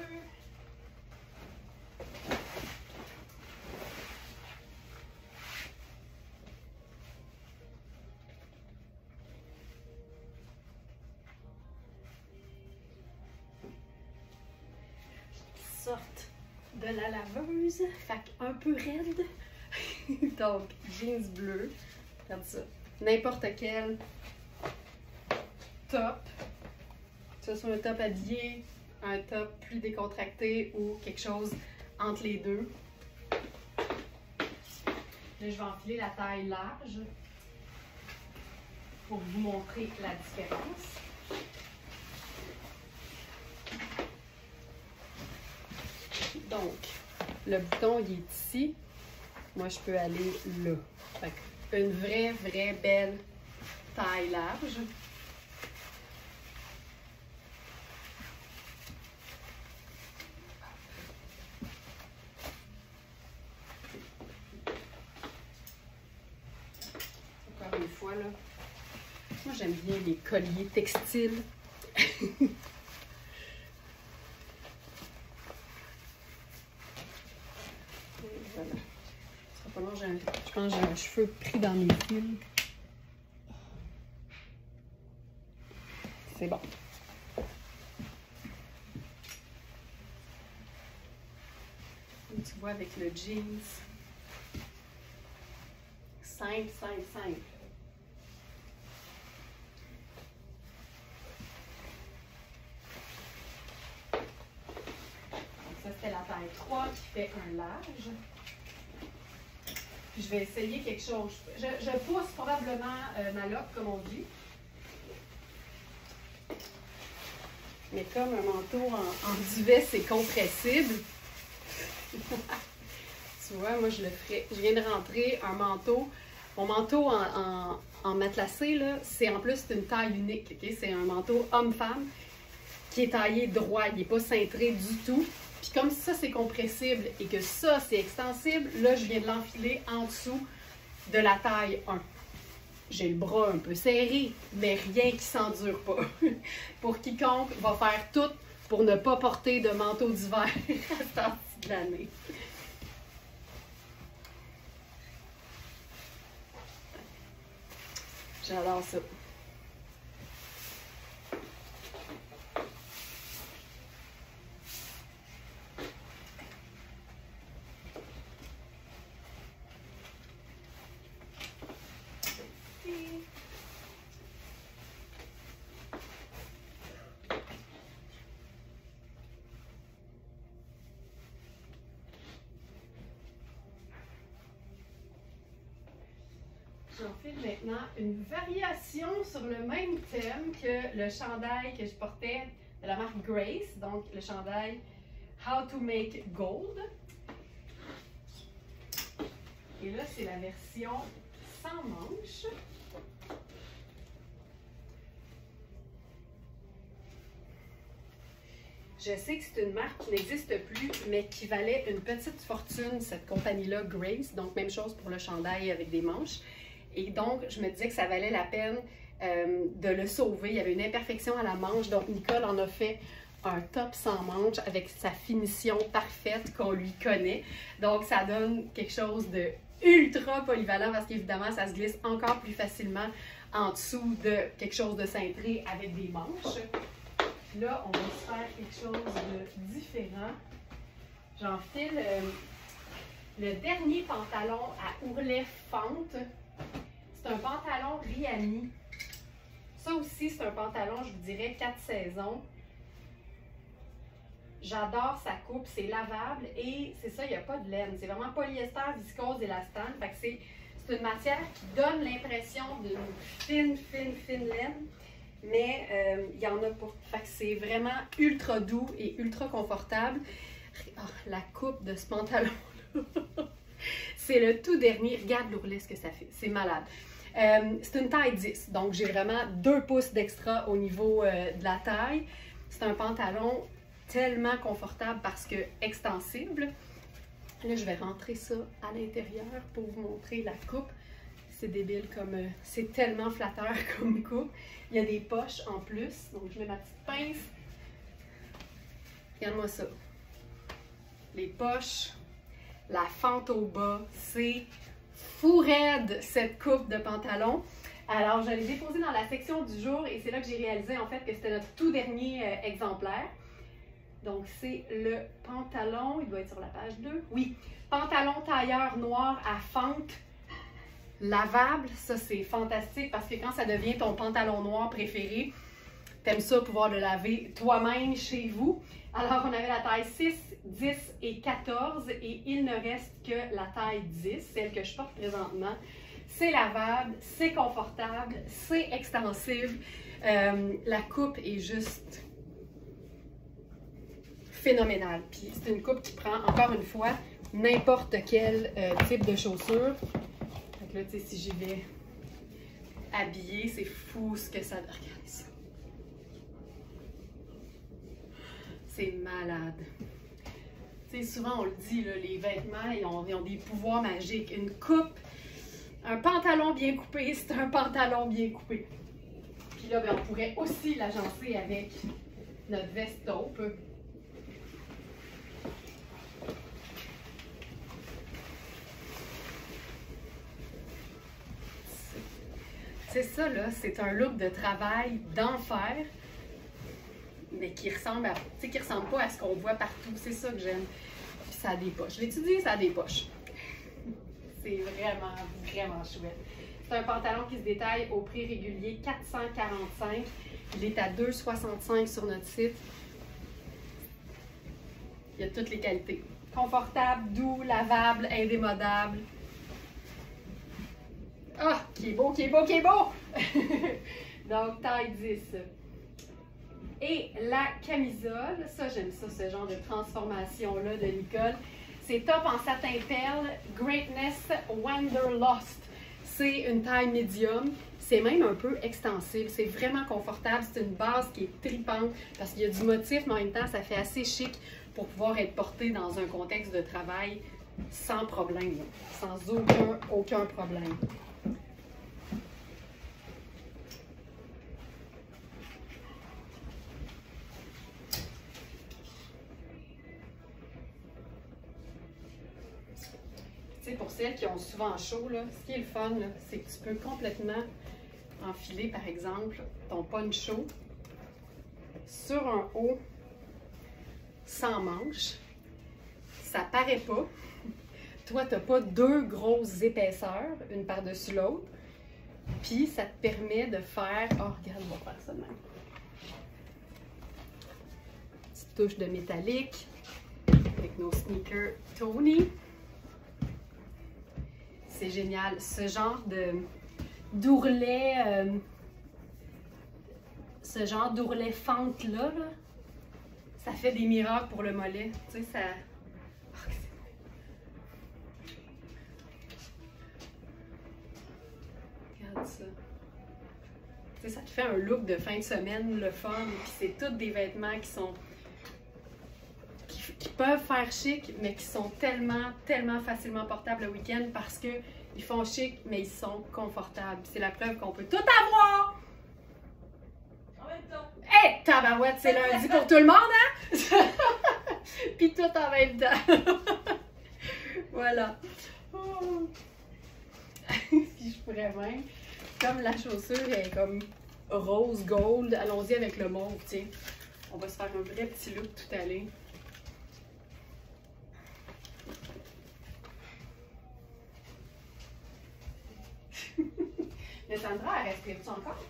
Sorte de la laveuse, fait un peu raide. Donc, jeans bleu, regarde ça. N'importe quel top, que ce soit un top habillé, un top plus décontracté ou quelque chose entre les deux. Là, je vais enfiler la taille large pour vous montrer la différence. Donc, le bouton, il est ici. Moi, je peux aller là. Fait une vraie belle taille large. Encore une fois, là. Moi, j'aime bien les colliers textiles. Voilà. Je pense que j'ai un cheveu pris dans mes fils. C'est bon. Tu vois, avec le jeans. Simple. Ça, c'était la taille 3 qui fait un large. Puis je vais essayer quelque chose. Je pousse probablement ma loque, comme on dit. Mais comme un manteau en duvet, c'est compressible. Tu vois, moi, je le ferais. Je viens de rentrer un manteau. Mon manteau en matelassé, là, c'est en plus une taille unique. Okay? C'est un manteau homme-femme qui est taillé droit. Il n'est pas cintré du tout. Puis comme ça, c'est compressible et que ça, c'est extensible, là, je viens de l'enfiler en dessous de la taille 1. J'ai le bras un peu serré, mais rien qui s'endure pas. Pour quiconque va faire tout pour ne pas porter de manteau d'hiver à cette partie de l'année. J'adore ça. J'enfile maintenant une variation sur le même thème que le chandail que je portais de la marque Grace, donc le chandail How to Make Gold. Et là, c'est la version sans manche. Je sais que c'est une marque qui n'existe plus, mais qui valait une petite fortune, cette compagnie-là, Grace. Donc, même chose pour le chandail avec des manches. Et donc, je me disais que ça valait la peine de le sauver. Il y avait une imperfection à la manche, donc Nicole en a fait un top sans manche avec sa finition parfaite qu'on lui connaît. Donc, ça donne quelque chose de ultra polyvalent parce qu'évidemment, ça se glisse encore plus facilement en dessous de quelque chose de cintré avec des manches. Là, on va se faire quelque chose de différent. J'enfile le dernier pantalon à ourlet fente. C'est un pantalon Rihanni. Ça aussi, c'est un pantalon, je vous dirais, 4 saisons. J'adore sa coupe, c'est lavable et c'est ça, il n'y a pas de laine. C'est vraiment polyester, viscose, élastane. Fait que c'est une matière qui donne l'impression d'une fine laine, mais il n'y en a pas. Fait que c'est vraiment ultra doux et ultra confortable. Oh, la coupe de ce pantalon-là, c'est le tout dernier. Regarde l'ourlet, ce que ça fait. C'est malade. C'est une taille 10, donc j'ai vraiment 2 pouces d'extra au niveau de la taille. C'est un pantalon tellement confortable parce que extensible. Là, je vais rentrer ça à l'intérieur pour vous montrer la coupe. C'est débile comme... c'est tellement flatteur comme coupe. Il y a des poches en plus, donc je mets ma petite pince. Regarde-moi ça. Les poches, la fente au bas, c'est fou raide cette coupe de pantalon. Alors, je l'ai déposée dans la section du jour et c'est là que j'ai réalisé en fait que c'était notre tout dernier exemplaire. Donc, c'est le pantalon, il doit être sur la page 2. Oui, pantalon tailleur noir à fente lavable. Ça, c'est fantastique parce que quand ça devient ton pantalon noir préféré, t'aimes ça pouvoir le laver toi-même chez vous. Alors, on avait la taille 6, 10 et 14 et il ne reste que la taille 10, celle que je porte présentement. C'est lavable, c'est confortable, c'est extensible. La coupe est juste phénoménale. Puis c'est une coupe qui prend, encore une fois, n'importe quel type de chaussure. Fait que là, tu sais, si j'y vais habiller, c'est fou ce que ça donne. Regardez ça. C'est malade. Tu sais, souvent on le dit, là, les vêtements, ils ont des pouvoirs magiques. Une coupe, un pantalon bien coupé, c'est un pantalon bien coupé. Puis là, ben, on pourrait aussi l'agencer avec notre veste taupe. C'est ça, là, c'est un look de travail d'enfer, mais qui ressemble à, tu sais, qui ressemble pas à ce qu'on voit partout. C'est ça que j'aime. Puis ça a des poches. Je l'ai dit, ça a des poches. C'est vraiment, vraiment chouette. C'est un pantalon qui se détaille au prix régulier 445. Il est à 2,65 sur notre site. Il y a toutes les qualités. Confortable, doux, lavable, indémodable. Ah, qui est beau, qui est beau, qui est beau! Donc, taille 10. Et la camisole, ça, j'aime ça, ce genre de transformation-là de Nicole. C'est top en satin perle, Greatness Wanderlust. C'est une taille médium. C'est même un peu extensible. C'est vraiment confortable. C'est une base qui est tripante parce qu'il y a du motif, mais en même temps, ça fait assez chic pour pouvoir être porté dans un contexte de travail sans problème, sans aucun problème. Pour celles qui ont souvent chaud, là, ce qui est le fun, c'est que tu peux complètement enfiler, par exemple, ton poncho sur un haut sans manche. Ça paraît pas. Toi, tu n'as pas 2 grosses épaisseurs, une par-dessus l'autre. Puis, ça te permet de faire... Oh, regarde, on va faire ça de même. Petite touche de métallique avec nos sneakers Tony. C'est génial. Ce genre d'ourlet, ce genre d'ourlet fente-là, là, ça fait des miracles pour le mollet. Tu sais, ça... Oh, regarde ça. Tu sais, ça te fait un look de fin de semaine, le fun. Puis c'est tous des vêtements qui sont... qui peuvent faire chic, mais qui sont tellement facilement portables le week-end parce qu'ils font chic, mais ils sont confortables. C'est la preuve qu'on peut tout avoir! En même temps! Hé, tabarouette, c'est lundi pour tout le monde, hein? Puis tout en même temps. Voilà. Oh. Puis je pourrais même, comme la chaussure est comme rose gold, allons-y avec le mauve, tiens. On va se faire un vrai petit look tout allé. Mais Sandra, elle respire-tu encore?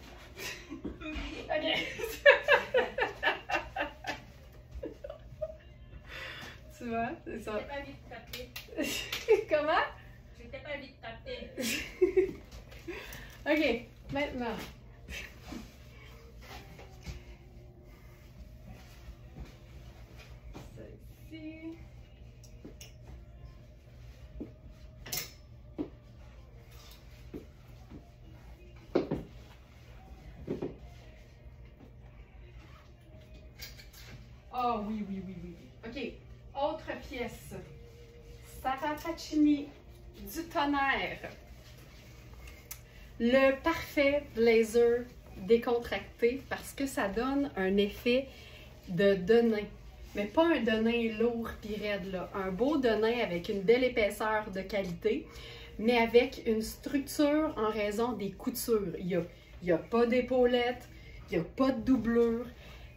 OK. Tu vois, c'est ça. J'étais pas vite tapé. Comment? J'étais pas vite tapé. OK, maintenant. Ça ici. Oh oui, oui, oui, oui. OK, autre pièce. Sarah Pacini du tonnerre. Le parfait blazer décontracté parce que ça donne un effet de denim. Mais pas un denim lourd pis raide, là. Un beau denim avec une belle épaisseur de qualité, mais avec une structure en raison des coutures. Il y a pas d'épaulette, il n'y a pas de doublure,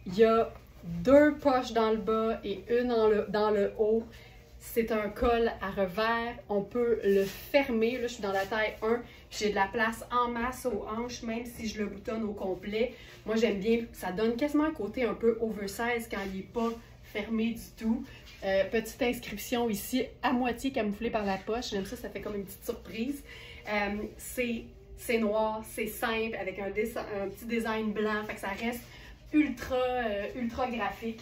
il y a 2 poches dans le bas et une dans le haut. C'est un col à revers, on peut le fermer. Là, je suis dans la taille 1, j'ai de la place en masse aux hanches, même si je le boutonne au complet. Moi, j'aime bien, ça donne quasiment un côté un peu oversize quand il n'est pas fermé du tout. Petite inscription ici, à moitié camouflée par la poche. J'aime ça, ça fait comme une petite surprise. C'est noir, c'est simple, avec un petit design blanc, fait que ça reste ultra graphique.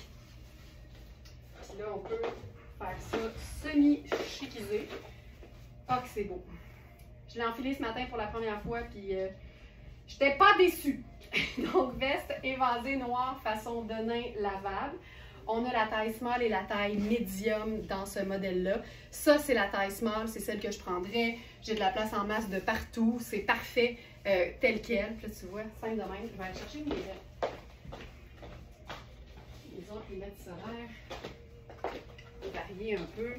Puis là, on peut faire ça semi-chiquisé. Ah, que c'est beau! Je l'ai enfilé ce matin pour la première fois, puis j'étais pas déçue. Donc, veste évasée noire façon denim lavable. On a la taille small et la taille medium dans ce modèle-là. Ça, c'est la taille small, c'est celle que je prendrais. J'ai de la place en masse de partout. C'est parfait tel quel. Puis là, tu vois, simple de même. Je vais aller chercher mes autres, les mettre solaires. Varier un peu.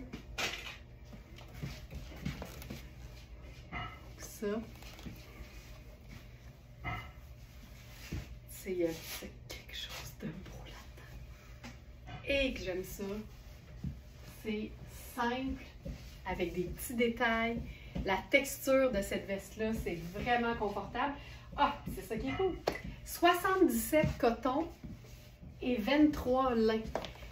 Ça. C'est quelque chose de beau là-dedans. Et que j'aime ça. C'est simple, avec des petits détails. La texture de cette veste-là, c'est vraiment confortable. Ah, c'est ça qui est cool. 77 coton et 23 lin.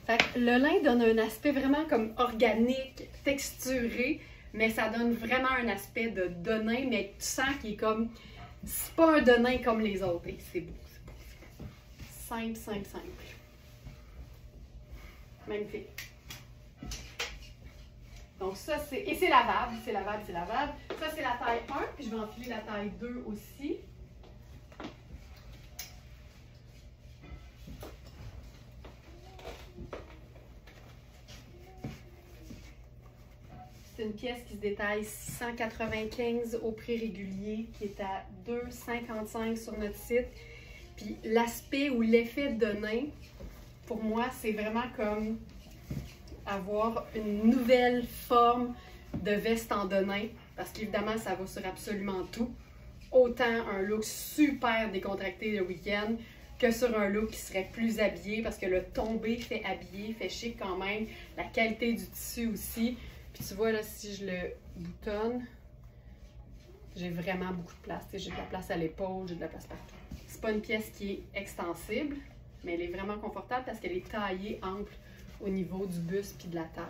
Fait que le lin donne un aspect vraiment comme organique, texturé, mais ça donne vraiment un aspect de denim, mais tu sens qu'il est comme... C'est pas un denim comme les autres. Et c'est beau, c'est beau, c'est beau. Simple, simple, simple. Magnifique. Donc ça, c'est... Et c'est lavable, c'est lavable, c'est lavable. Ça, c'est la taille 1, puis je vais enfiler la taille 2 aussi. C'est une pièce qui se détaille 695 au prix régulier, qui est à 2,55 sur notre site. Puis l'aspect ou l'effet de denim, pour moi, c'est vraiment comme avoir une nouvelle forme de veste en denim, parce qu'évidemment, ça va sur absolument tout. Autant un look super décontracté le week-end, que sur un look qui serait plus habillé, parce que le tombé fait habillé, fait chic quand même. La qualité du tissu aussi. Puis tu vois là, si je le boutonne, j'ai vraiment beaucoup de place. J'ai de la place à l'épaule, j'ai de la place partout. C'est pas une pièce qui est extensible, mais elle est vraiment confortable parce qu'elle est taillée ample au niveau du buste puis de la taille.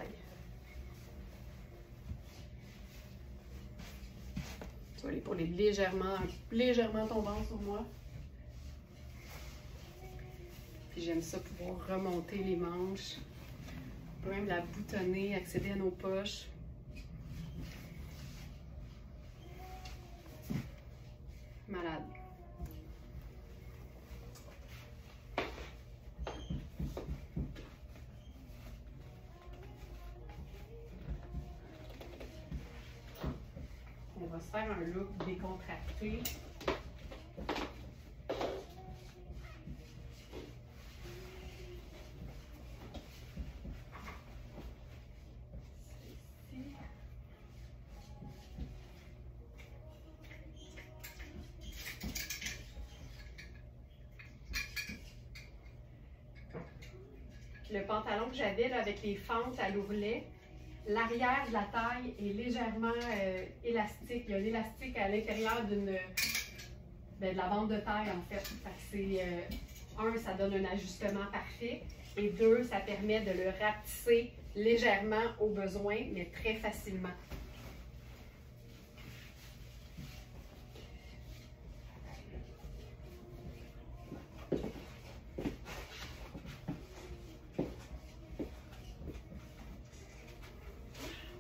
Tu vois, l'épaule est légèrement tombante sur moi. Puis j'aime ça pouvoir remonter les manches. On peut même la boutonner, accéder à nos poches. Malade. On va se faire un look décontracté. Le pantalon que j'avais avec les fentes à l'ourlet, l'arrière de la taille est légèrement élastique. Il y a l'élastique à l'intérieur de la bande de taille en fait. Un, ça donne un ajustement parfait. Et deux, ça permet de le rapetisser légèrement au besoin, mais très facilement.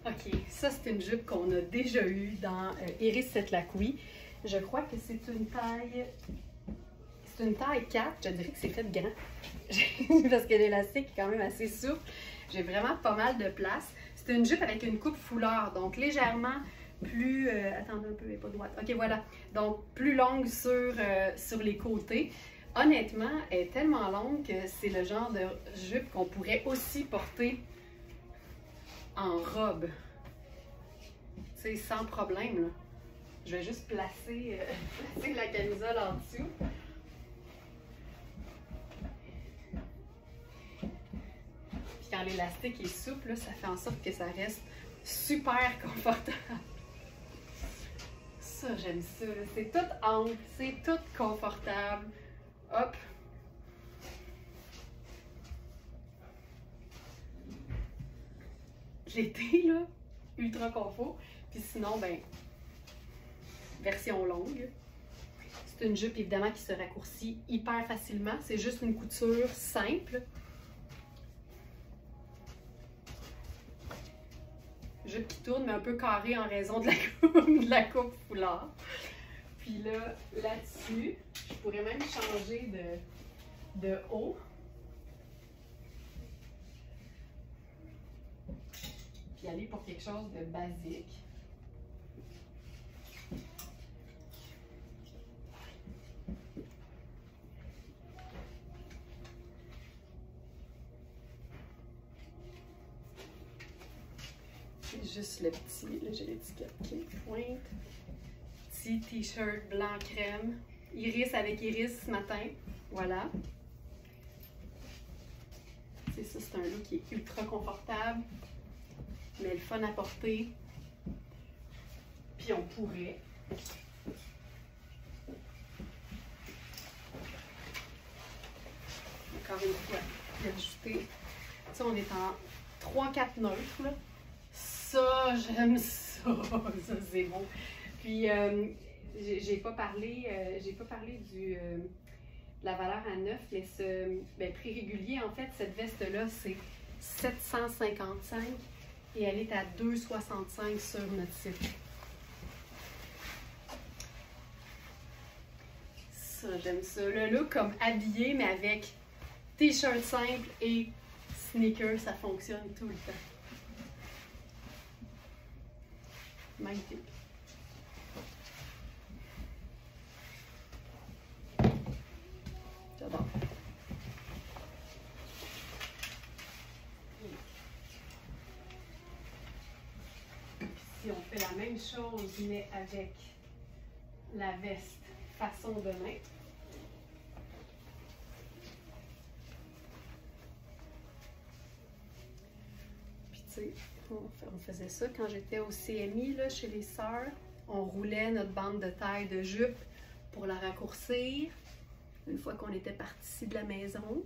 OK, ça c'est une jupe qu'on a déjà eue dans Iris Setlacqui. Je crois que c'est une taille... C'est une taille 4, je dirais que c'est fait grand. Parce que l'élastique est quand même assez souple. J'ai vraiment pas mal de place. C'est une jupe avec une coupe foulard, donc légèrement plus... attendez un peu, elle n'est pas droite. OK, voilà. Donc, plus longue sur les côtés. Honnêtement, elle est tellement longue que c'est le genre de jupe qu'on pourrait aussi porter en robe. Tu sais, sans problème, là. Je vais juste placer la camisole en dessous. Puis quand l'élastique est souple, là, ça fait en sorte que ça reste super confortable. Ça, j'aime ça. C'est tout ample, c'est tout confortable. Hop! L'été, là, ultra confort. Puis sinon, ben, version longue. C'est une jupe, évidemment, qui se raccourcit hyper facilement. C'est juste une couture simple. Jupe qui tourne, mais un peu carrée en raison de la coupe foulard. Puis là, là-dessus, je pourrais même changer de haut. Puis aller pour quelque chose de basique. C'est juste le petit, là j'ai l'étiquette qui pointe. Petit t-shirt blanc crème. Iris avec iris ce matin. Voilà. C'est ça, c'est un look qui est ultra confortable. Mais le fun à porter. Puis on pourrait encore une fois y ajouter. Ça, on est en 3-4 neutres là. Ça, j'aime ça. Ça, c'est bon. Puis j'ai pas parlé de la valeur à neuf, mais prix régulier, en fait, cette veste-là, c'est 755 et elle est à 2,65 sur notre site. Ça, j'aime ça. Le look comme habillé, mais avec t-shirt simple et sneakers, ça fonctionne tout le temps. Magnifique. J'adore. Si on fait la même chose, mais avec la veste façon de main. Puis tu sais, on faisait ça quand j'étais au CMI, là, chez les sœurs. On roulait notre bande de taille de jupe pour la raccourcir. Une fois qu'on était parti de la maison,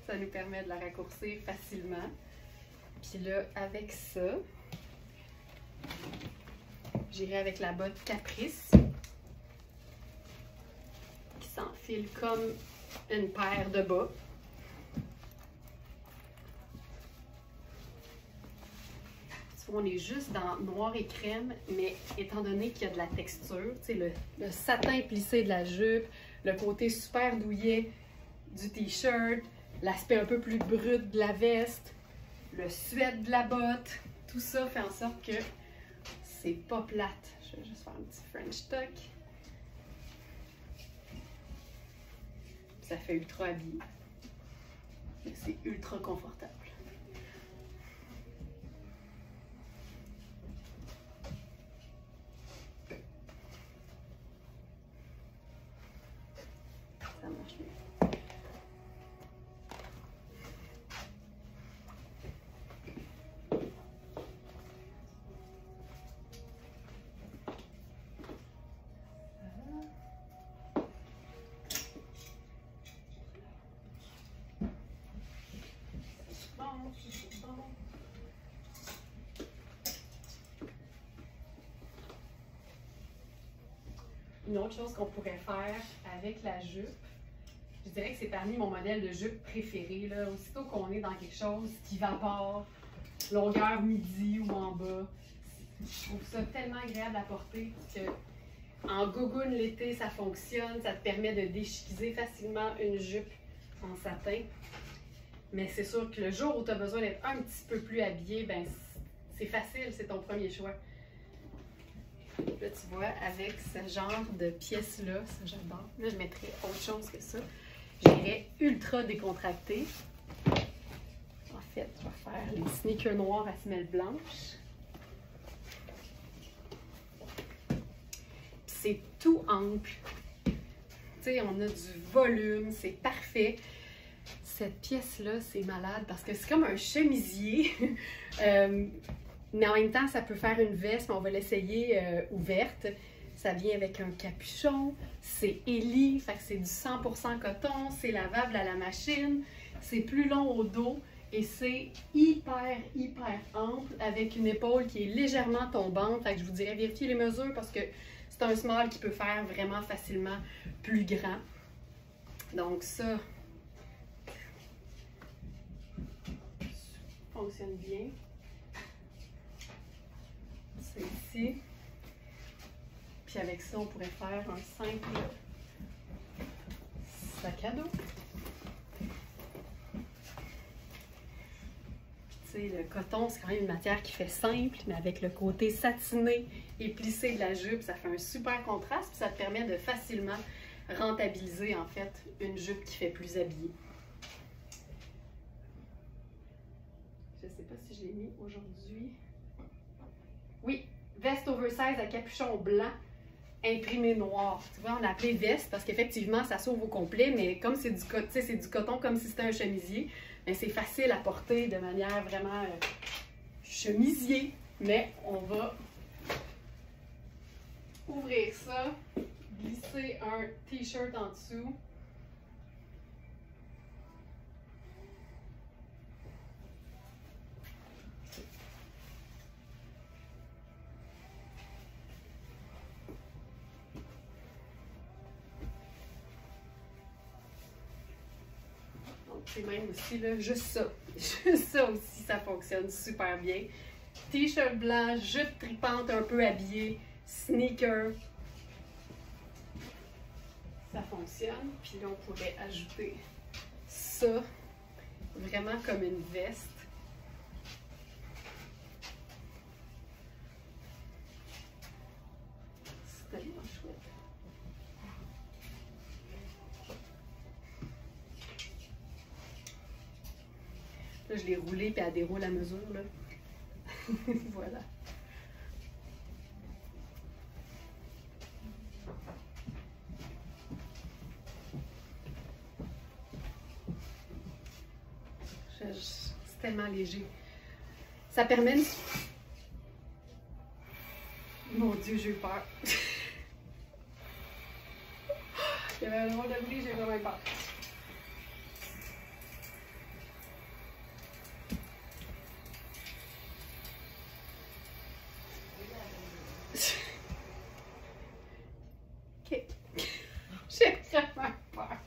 ça nous permet de la raccourcir facilement. Puis là, avec ça, j'irai avec la botte Caprice qui s'enfile comme une paire de bas. On est juste dans noir et crème, mais étant donné qu'il y a de la texture, tu sais, le satin plissé de la jupe, le côté super douillet du t-shirt, l'aspect un peu plus brut de la veste, le suède de la botte, tout ça fait en sorte que c'est pas plate. Je vais juste faire un petit French tuck. Ça fait ultra habillé, mais c'est ultra confortable. Ça marche bien. Une autre chose qu'on pourrait faire avec la jupe, je dirais que c'est parmi mon modèle de jupe préféré. Là. Aussitôt qu'on est dans quelque chose qui vapore, longueur midi ou en bas, je trouve ça tellement agréable à porter que en gougoune l'été, ça fonctionne. Ça te permet de déchiquiser facilement une jupe en satin. Mais c'est sûr que le jour où tu as besoin d'être un petit peu plus habillé, ben c'est facile, c'est ton premier choix. Là, tu vois, avec ce genre de pièces-là, ça j'adore. Là, je mettrais autre chose que ça. J'irais ultra décontracté. En fait, je vais faire les sneakers noirs à semelles blanches. C'est tout ample. Tu sais, on a du volume, c'est parfait. Cette pièce-là, c'est malade parce que c'est comme un chemisier. Mais en même temps, ça peut faire une veste, mais on va l'essayer ouverte. Ça vient avec un capuchon, c'est Ellie, fait que c'est du 100% coton, c'est lavable à la machine, c'est plus long au dos et c'est hyper ample avec une épaule qui est légèrement tombante. Fait que je vous dirais vérifier les mesures parce que c'est un small qui peut faire vraiment facilement plus grand. Donc ça fonctionne bien. C'est ici. Puis avec ça, on pourrait faire un simple sac à dos. Tu sais, le coton, c'est quand même une matière qui fait simple, mais avec le côté satiné et plissé de la jupe, ça fait un super contraste, puis ça te permet de facilement rentabiliser, en fait, une jupe qui fait plus habillée. Je ne sais pas si je l'ai mis aujourd'hui. Oui, veste oversize à capuchon blanc, imprimé noir. Tu vois, on l'a appelé veste parce qu'effectivement, ça s'ouvre au complet, mais comme c'est du coton comme si c'était un chemisier, c'est facile à porter de manière vraiment chemisier. Mais on va ouvrir ça, glisser un t-shirt en dessous. C'est même aussi, là, juste ça aussi, ça fonctionne super bien. T-shirt blanc, jupe tripante un peu habillée, sneaker. Ça fonctionne. Puis là, on pourrait ajouter ça, vraiment comme une veste. C'est tellement chouette. Là, je l'ai roulé puis elle déroule à mesure, là. Voilà. C'est tellement léger. Ça permet une... Mon Dieu, j'ai eu peur. Il y avait un drôle de bruit, j'ai vraiment eu peur. Ok. J'ai vraiment peur.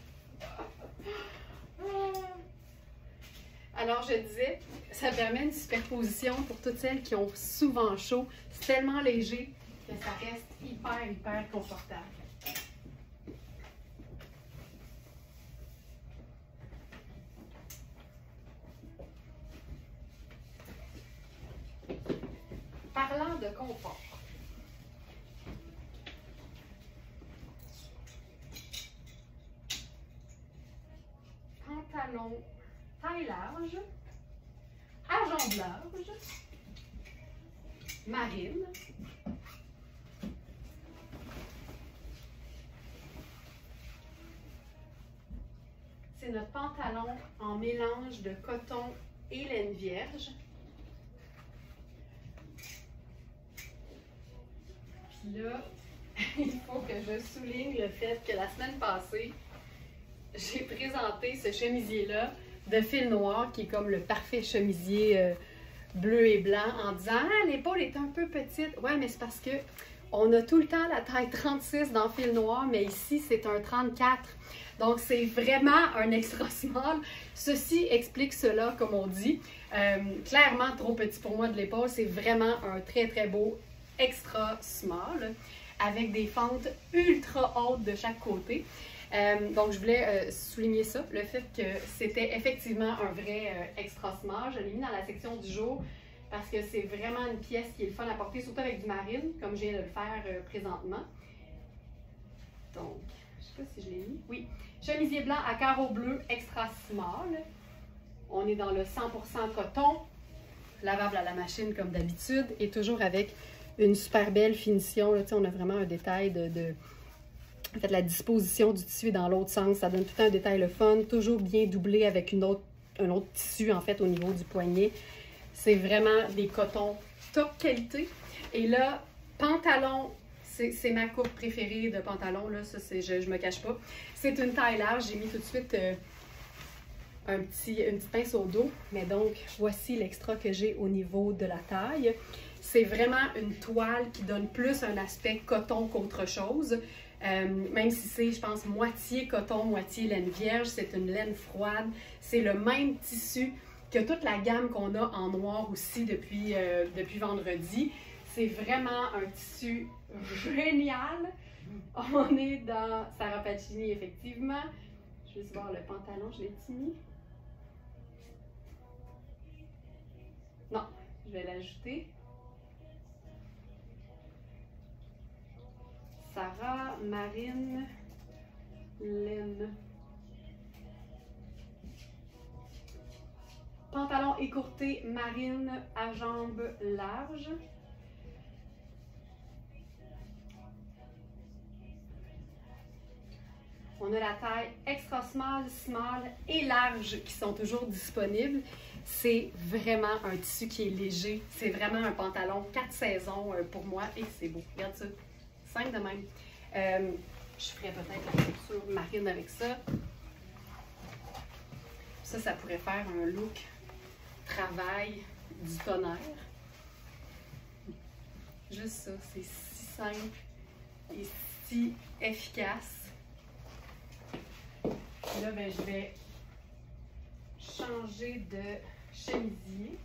Alors, je disais, ça permet une superposition pour toutes celles qui ont souvent chaud. C'est tellement léger que ça reste hyper confortable. Parlant de confort, pantalon taille large, à jambes larges, marine, c'est notre pantalon en mélange de coton et laine vierge. Puis là, il faut que je souligne le fait que la semaine passée, j'ai présenté ce chemisier-là de fil noir qui est comme le parfait chemisier bleu et blanc en disant « Ah, l'épaule est un peu petite. » Ouais, mais c'est parce que On a tout le temps la taille 36 dans fil noir, mais ici, c'est un 34. Donc, c'est vraiment un extra small. Ceci explique cela, comme on dit. Clairement, trop petit pour moi de l'épaule. C'est vraiment un très, très beau extra small avec des fentes ultra hautes de chaque côté. Donc, je voulais souligner ça, le fait que c'était effectivement un vrai extra small. Je l'ai mis dans la section du jour parce que c'est vraiment une pièce qui est le fun à porter, surtout avec du marine, comme je viens de le faire présentement. Donc, je ne sais pas si je l'ai mis. Oui. Chemisier blanc à carreaux bleus extra small. On est dans le 100% coton, lavable à la machine comme d'habitude et toujours avec une super belle finition. Là, on a vraiment un détail en fait, la disposition du tissu est dans l'autre sens. Ça donne tout un détail le fun, toujours bien doublé avec un autre tissu en fait au niveau du poignet. C'est vraiment des cotons top qualité. Et là, pantalon, c'est ma coupe préférée de pantalon. Là, ça, je me cache pas. C'est une taille large. J'ai mis tout de suite une petite pince au dos. Mais donc, voici l'extra que j'ai au niveau de la taille. C'est vraiment une toile qui donne plus un aspect coton qu'autre chose. Même si c'est, je pense, moitié coton, moitié laine vierge, c'est une laine froide. C'est le même tissu que toute la gamme qu'on a en noir aussi depuis vendredi. C'est vraiment un tissu génial. On est dans Sarah Pacini, effectivement. Je vais voir le pantalon, je l'ai-tu mis? Non, je vais l'ajouter. Sarah, marine, laine. Pantalon écourté, marine à jambes larges. On a la taille extra small, small et large qui sont toujours disponibles. C'est vraiment un tissu qui est léger. C'est vraiment un pantalon 4 saisons pour moi et c'est beau. Regarde ça. Simple de même. Je ferais peut-être la couture marine avec ça. Ça pourrait faire un look travail du tonnerre. Juste ça, c'est si simple et si efficace. Là, ben, je vais changer de chemisier.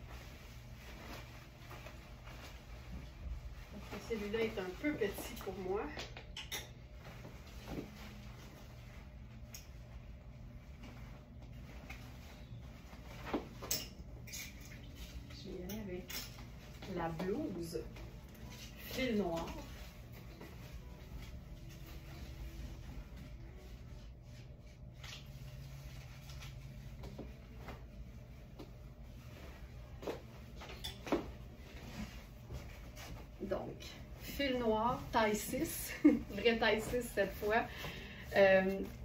Parce que celui-là est un peu petit pour moi. Je vais y aller avec la blouse fil noir. Donc, fil noir, taille 6, vraie taille 6 cette fois.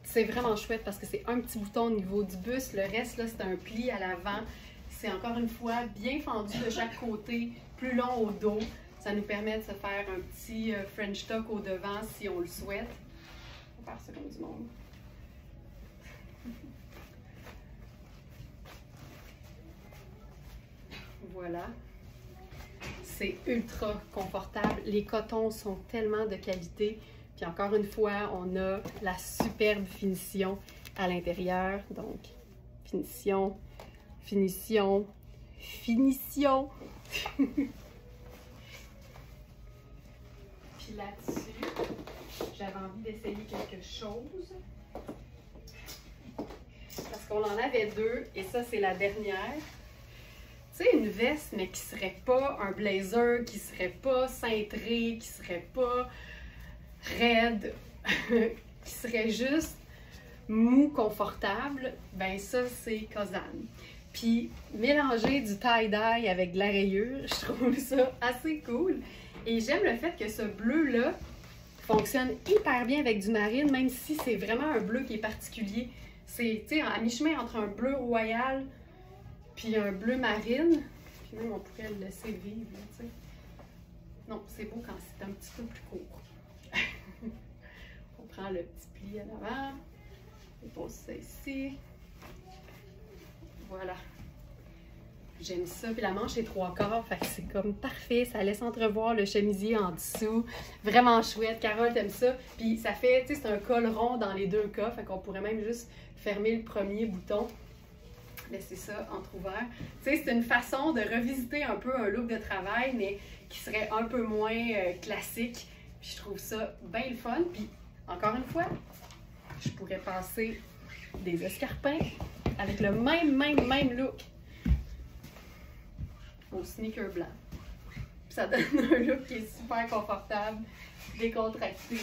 C'est vraiment chouette parce que c'est un petit bouton au niveau du buste. Le reste, là, c'est un pli à l'avant. C'est encore une fois bien fendu de chaque côté, plus long au dos. Ça nous permet de se faire un petit French tuck au devant si on le souhaite. On va faire ça comme du monde. Voilà. C'est ultra confortable. Les cotons sont tellement de qualité. Puis encore une fois, on a la superbe finition à l'intérieur. Donc, finition, finition, finition. Puis là-dessus, j'avais envie d'essayer quelque chose. Parce qu'on en avait deux et ça, c'est la dernière. Tu sais, une veste, mais qui serait pas un blazer, qui serait pas cintré, qui serait pas raide, qui serait juste mou, confortable, ben ça, c'est Kozan. Puis, mélanger du tie-dye avec de la rayure, je trouve ça assez cool. Et j'aime le fait que ce bleu-là fonctionne hyper bien avec du marine, même si c'est vraiment un bleu qui est particulier. C'est, tu sais, à mi-chemin entre un bleu royal puis un bleu marine. Puis même, on pourrait le laisser vivre, tu sais. Non, c'est beau quand c'est un petit peu plus court. On prend le petit pli à l'avant. On pose ça ici. Voilà. J'aime ça. Puis la manche est 3/4, fait que c'est comme parfait. Ça laisse entrevoir le chemisier en dessous. Vraiment chouette. Carole, t'aimes ça. Puis ça fait, tu sais, c'est un col rond dans les deux cas. Fait qu'on pourrait même juste fermer le premier bouton. Laisser ça entrouvert. Tu sais, c'est une façon de revisiter un peu un look de travail, mais qui serait un peu moins classique. Puis je trouve ça bien le fun. Puis encore une fois, je pourrais passer des escarpins avec le même look au sneaker blanc. Puis ça donne un look qui est super confortable, décontracté,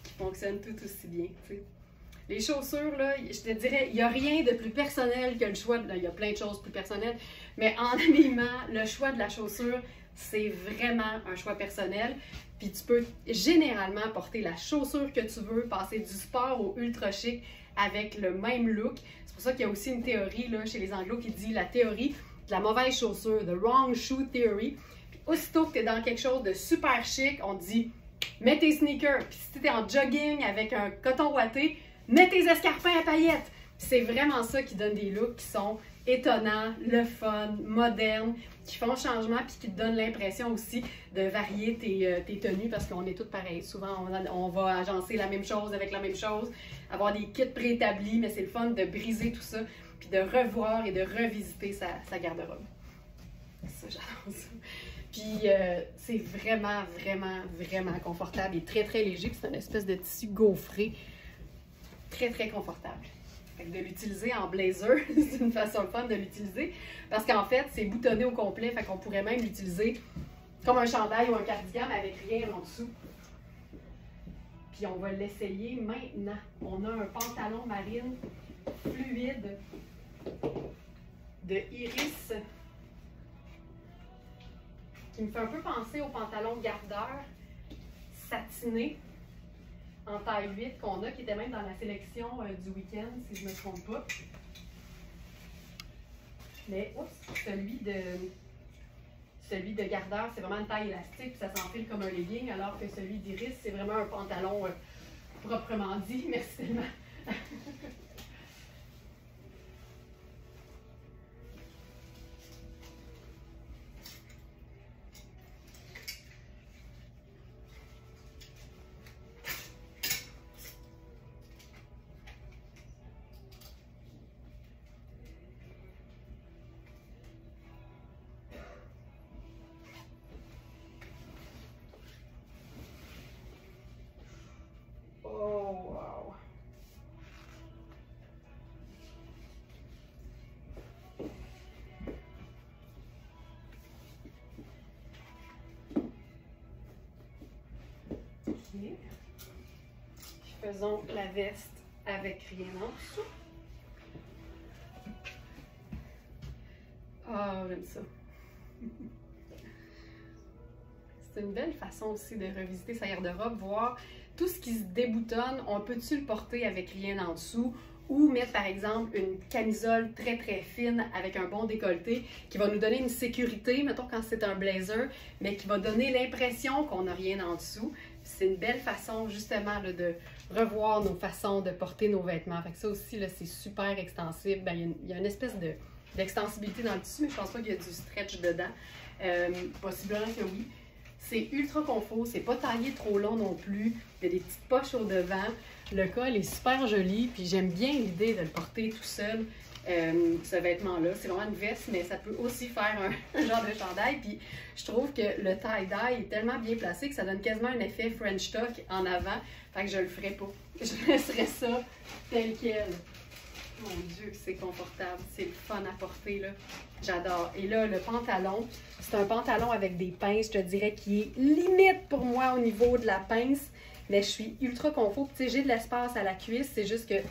qui fonctionne tout aussi bien, tu sais. Les chaussures, là, je te dirais, il n'y a rien de plus personnel que le choix. Il y a plein de choses plus personnelles, mais en habillement, le choix de la chaussure, c'est vraiment un choix personnel. Puis tu peux généralement porter la chaussure que tu veux, passer du sport au ultra chic avec le même look. C'est pour ça qu'il y a aussi une théorie là, chez les Anglos qui dit la théorie de la mauvaise chaussure, the wrong shoe theory. Puis aussitôt que tu es dans quelque chose de super chic, on te dit mets tes sneakers. Puis si tu es en jogging avec un coton ouaté, mets tes escarpins à paillettes. C'est vraiment ça qui donne des looks qui sont étonnants, le fun, modernes, qui font changement puis qui te donnent l'impression aussi de varier tes tenues parce qu'on est toutes pareilles. Souvent, on va agencer la même chose avec la même chose, avoir des kits préétablis, mais c'est le fun de briser tout ça puis de revoir et de revisiter sa garde-robe. Ça, j'adore ça. Puis c'est vraiment confortable et très léger. C'est une espèce de tissu gaufré, très confortable. Fait que de l'utiliser en blazer, c'est une façon fun de l'utiliser parce qu'en fait, c'est boutonné au complet, fait qu'on pourrait même l'utiliser comme un chandail ou un cardigan avec rien en dessous. Puis on va l'essayer maintenant. On a un pantalon marine fluide de Iris qui me fait un peu penser au pantalon gardeur satiné en taille 8 qu'on a, qui était même dans la sélection du week-end, si je ne me trompe pas. Mais celui de gardeur, c'est vraiment une taille élastique, puis ça s'enfile comme un legging, alors que celui d'Iris, c'est vraiment un pantalon proprement dit. Merci tellement. Faisons la veste avec rien en dessous. Oh, j'aime ça. C'est une belle façon aussi de revisiter sa garde-robe, voir tout ce qui se déboutonne, on peut-tu le porter avec rien en dessous ou mettre par exemple une camisole très fine avec un bon décolleté qui va nous donner une sécurité, mettons quand c'est un blazer, mais qui va donner l'impression qu'on n'a rien en dessous. C'est une belle façon justement là, de revoir nos façons de porter nos vêtements. Fait que ça aussi, c'est super extensible. Ben, il y a une espèce d'extensibilité dans le tissu, mais je pense pas qu'il y a du stretch dedans. Possiblement que oui. C'est ultra confort, c'est pas taillé trop long non plus. Il y a des petites poches au devant. Le col est super joli, puis j'aime bien l'idée de le porter tout seul, ce vêtement-là. C'est vraiment une veste, mais ça peut aussi faire un genre de chandail. Puis je trouve que le tie-dye est tellement bien placé que ça donne quasiment un effet French tuck en avant. Fait que je le ferais pas. Je laisserais ça tel quel. Mon Dieu, que c'est confortable. C'est le fun à porter, là. J'adore. Et là, le pantalon, c'est un pantalon avec des pinces, je te dirais, qui est limite pour moi au niveau de la pince. Mais je suis ultra confort. Tu sais, j'ai de l'espace à la cuisse. C'est juste que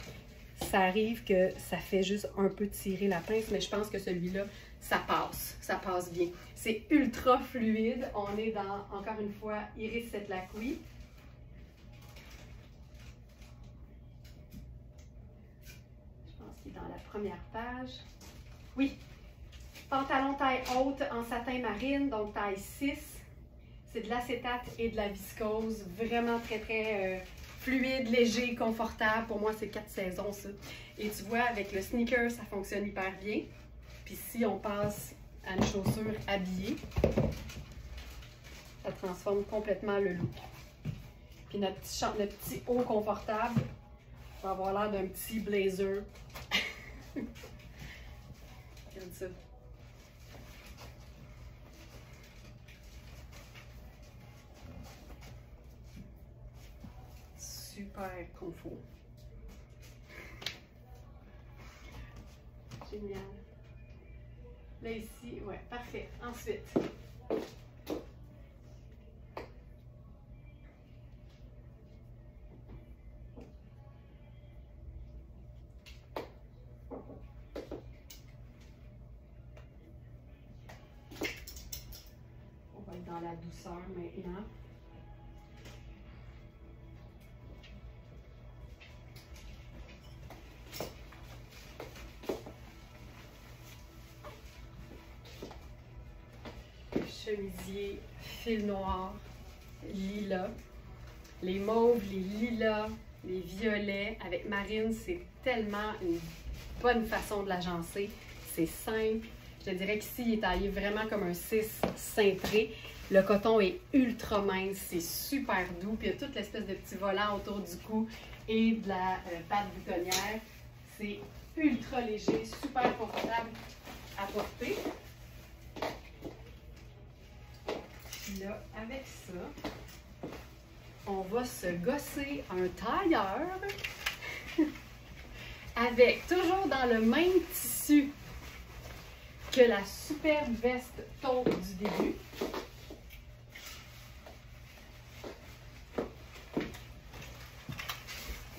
ça arrive que ça fait juste un peu tirer la pince. Mais je pense que celui-là, ça passe. Ça passe bien. C'est ultra fluide. On est dans, encore une fois, Iris Setlaqui. Dans la première page. Oui, pantalon taille haute en satin marine, donc taille 6. C'est de l'acétate et de la viscose, vraiment très fluide, léger, confortable. Pour moi, c'est 4 saisons, ça. Et tu vois, avec le sneaker, ça fonctionne hyper bien. Puis si on passe à une chaussure habillée, ça transforme complètement le look. Puis notre petit haut confortable va avoir l'air d'un petit blazer. Regarde ça. Super confort. Génial. Là ici, ouais, parfait. Ensuite, on va être dans la douceur maintenant. Chemisier, fil noir, lilas. Les mauves, les lilas, les violets. Avec Marine, c'est tellement une bonne façon de l'agencer. C'est simple. Je te dirais qu'ici, il est taillé vraiment comme un 6 cintré. Le coton est ultra mince, c'est super doux. Puis il y a toute l'espèce de petit volant autour du cou et de la patte boutonnière. C'est ultra léger, super confortable à porter. Puis là, avec ça, on va se gosser un tailleur avec toujours dans le même tissu que la superbe veste taupe du début.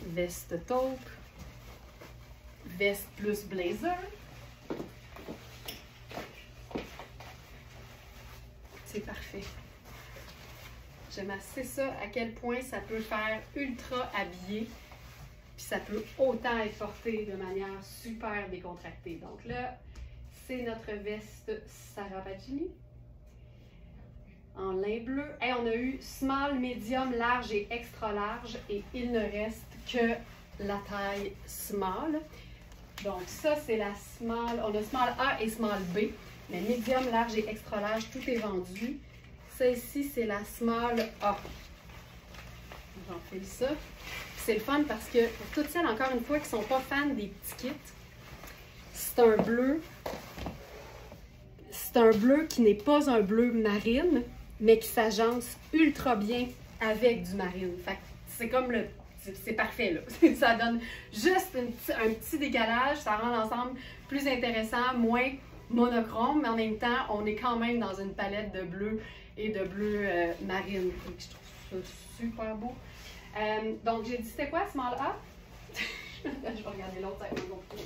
Veste taupe, veste plus blazer. C'est parfait. J'aime assez ça, à quel point ça peut faire ultra habillé. Puis ça peut autant être porté de manière super décontractée. Donc là, c'est notre veste Sarah Pagini en lin bleu. Et on a eu small, medium, large et extra large. Et il ne reste que la taille small. Donc ça, c'est la small. On a small A et small B. Mais medium, large et extra large, tout est vendu. Ça ici, c'est la small A. J'enfile ça. C'est le fun parce que pour toutes celles, encore une fois, qui ne sont pas fans des petits kits, c'est un bleu. C'est un bleu qui n'est pas un bleu marine, mais qui s'agence ultra bien avec du marine. Fait que c'est comme le... C'est parfait, là. Ça donne juste un petit décalage. Ça rend l'ensemble plus intéressant, moins monochrome, mais en même temps, on est quand même dans une palette de bleu et de bleu marine. Je trouve ça super beau. Donc, j'ai dit, c'était quoi, small A? Je vais regarder l'autre, ça va être compliqué.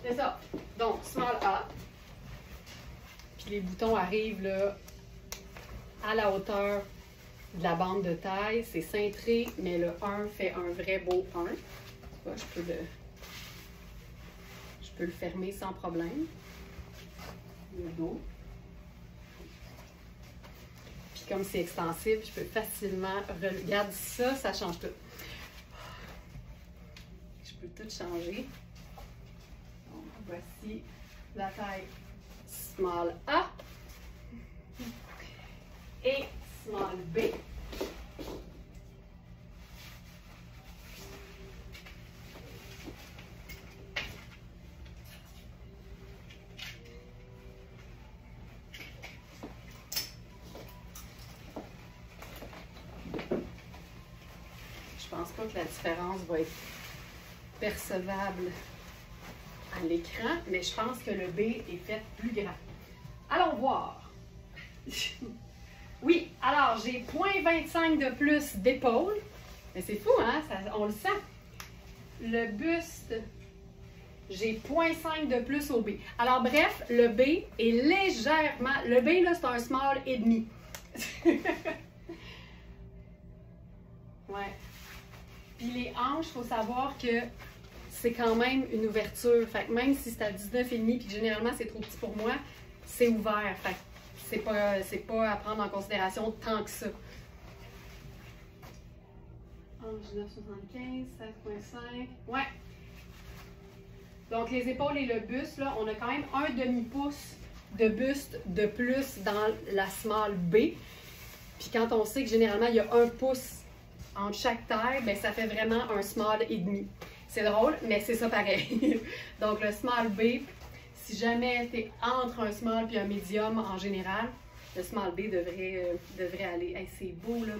C'est ça. Donc, small A. Puis les boutons arrivent là à la hauteur de la bande de taille. C'est cintré, mais le 1 fait un vrai beau 1. Je peux le fermer sans problème. Le dos. Puis comme c'est extensible, je peux facilement... Regarde ça, ça change tout. Je peux tout changer. Donc, voici la taille small A et small B. Je pense pas que la différence va être percevable à l'écran, mais je pense que le B est fait plus grand. Allons voir. Oui, alors j'ai 0,25 de plus d'épaule. Mais c'est fou, hein? On le sent. Le buste, j'ai 0,5 de plus au B. Alors bref, le B est légèrement... Le B, là, c'est un small et demi. Ouais. Puis les hanches, il faut savoir que c'est quand même une ouverture. Fait que même si c'est à 19,5 puis que généralement c'est trop petit pour moi, c'est ouvert. Fait que c'est pas à prendre en considération tant que ça. Hanche 9,75, 16,5. Ouais. Donc, les épaules et le buste, là, on a quand même un demi-pouce de buste de plus dans la small B. Puis quand on sait que généralement, il y a 1 pouce entre chaque taille, bien, ça fait vraiment un small et demi. C'est drôle, mais c'est ça pareil. Donc, le small B, si jamais tu es entre un small et un medium en général, le small B devrait aller. Hey, c'est beau, là.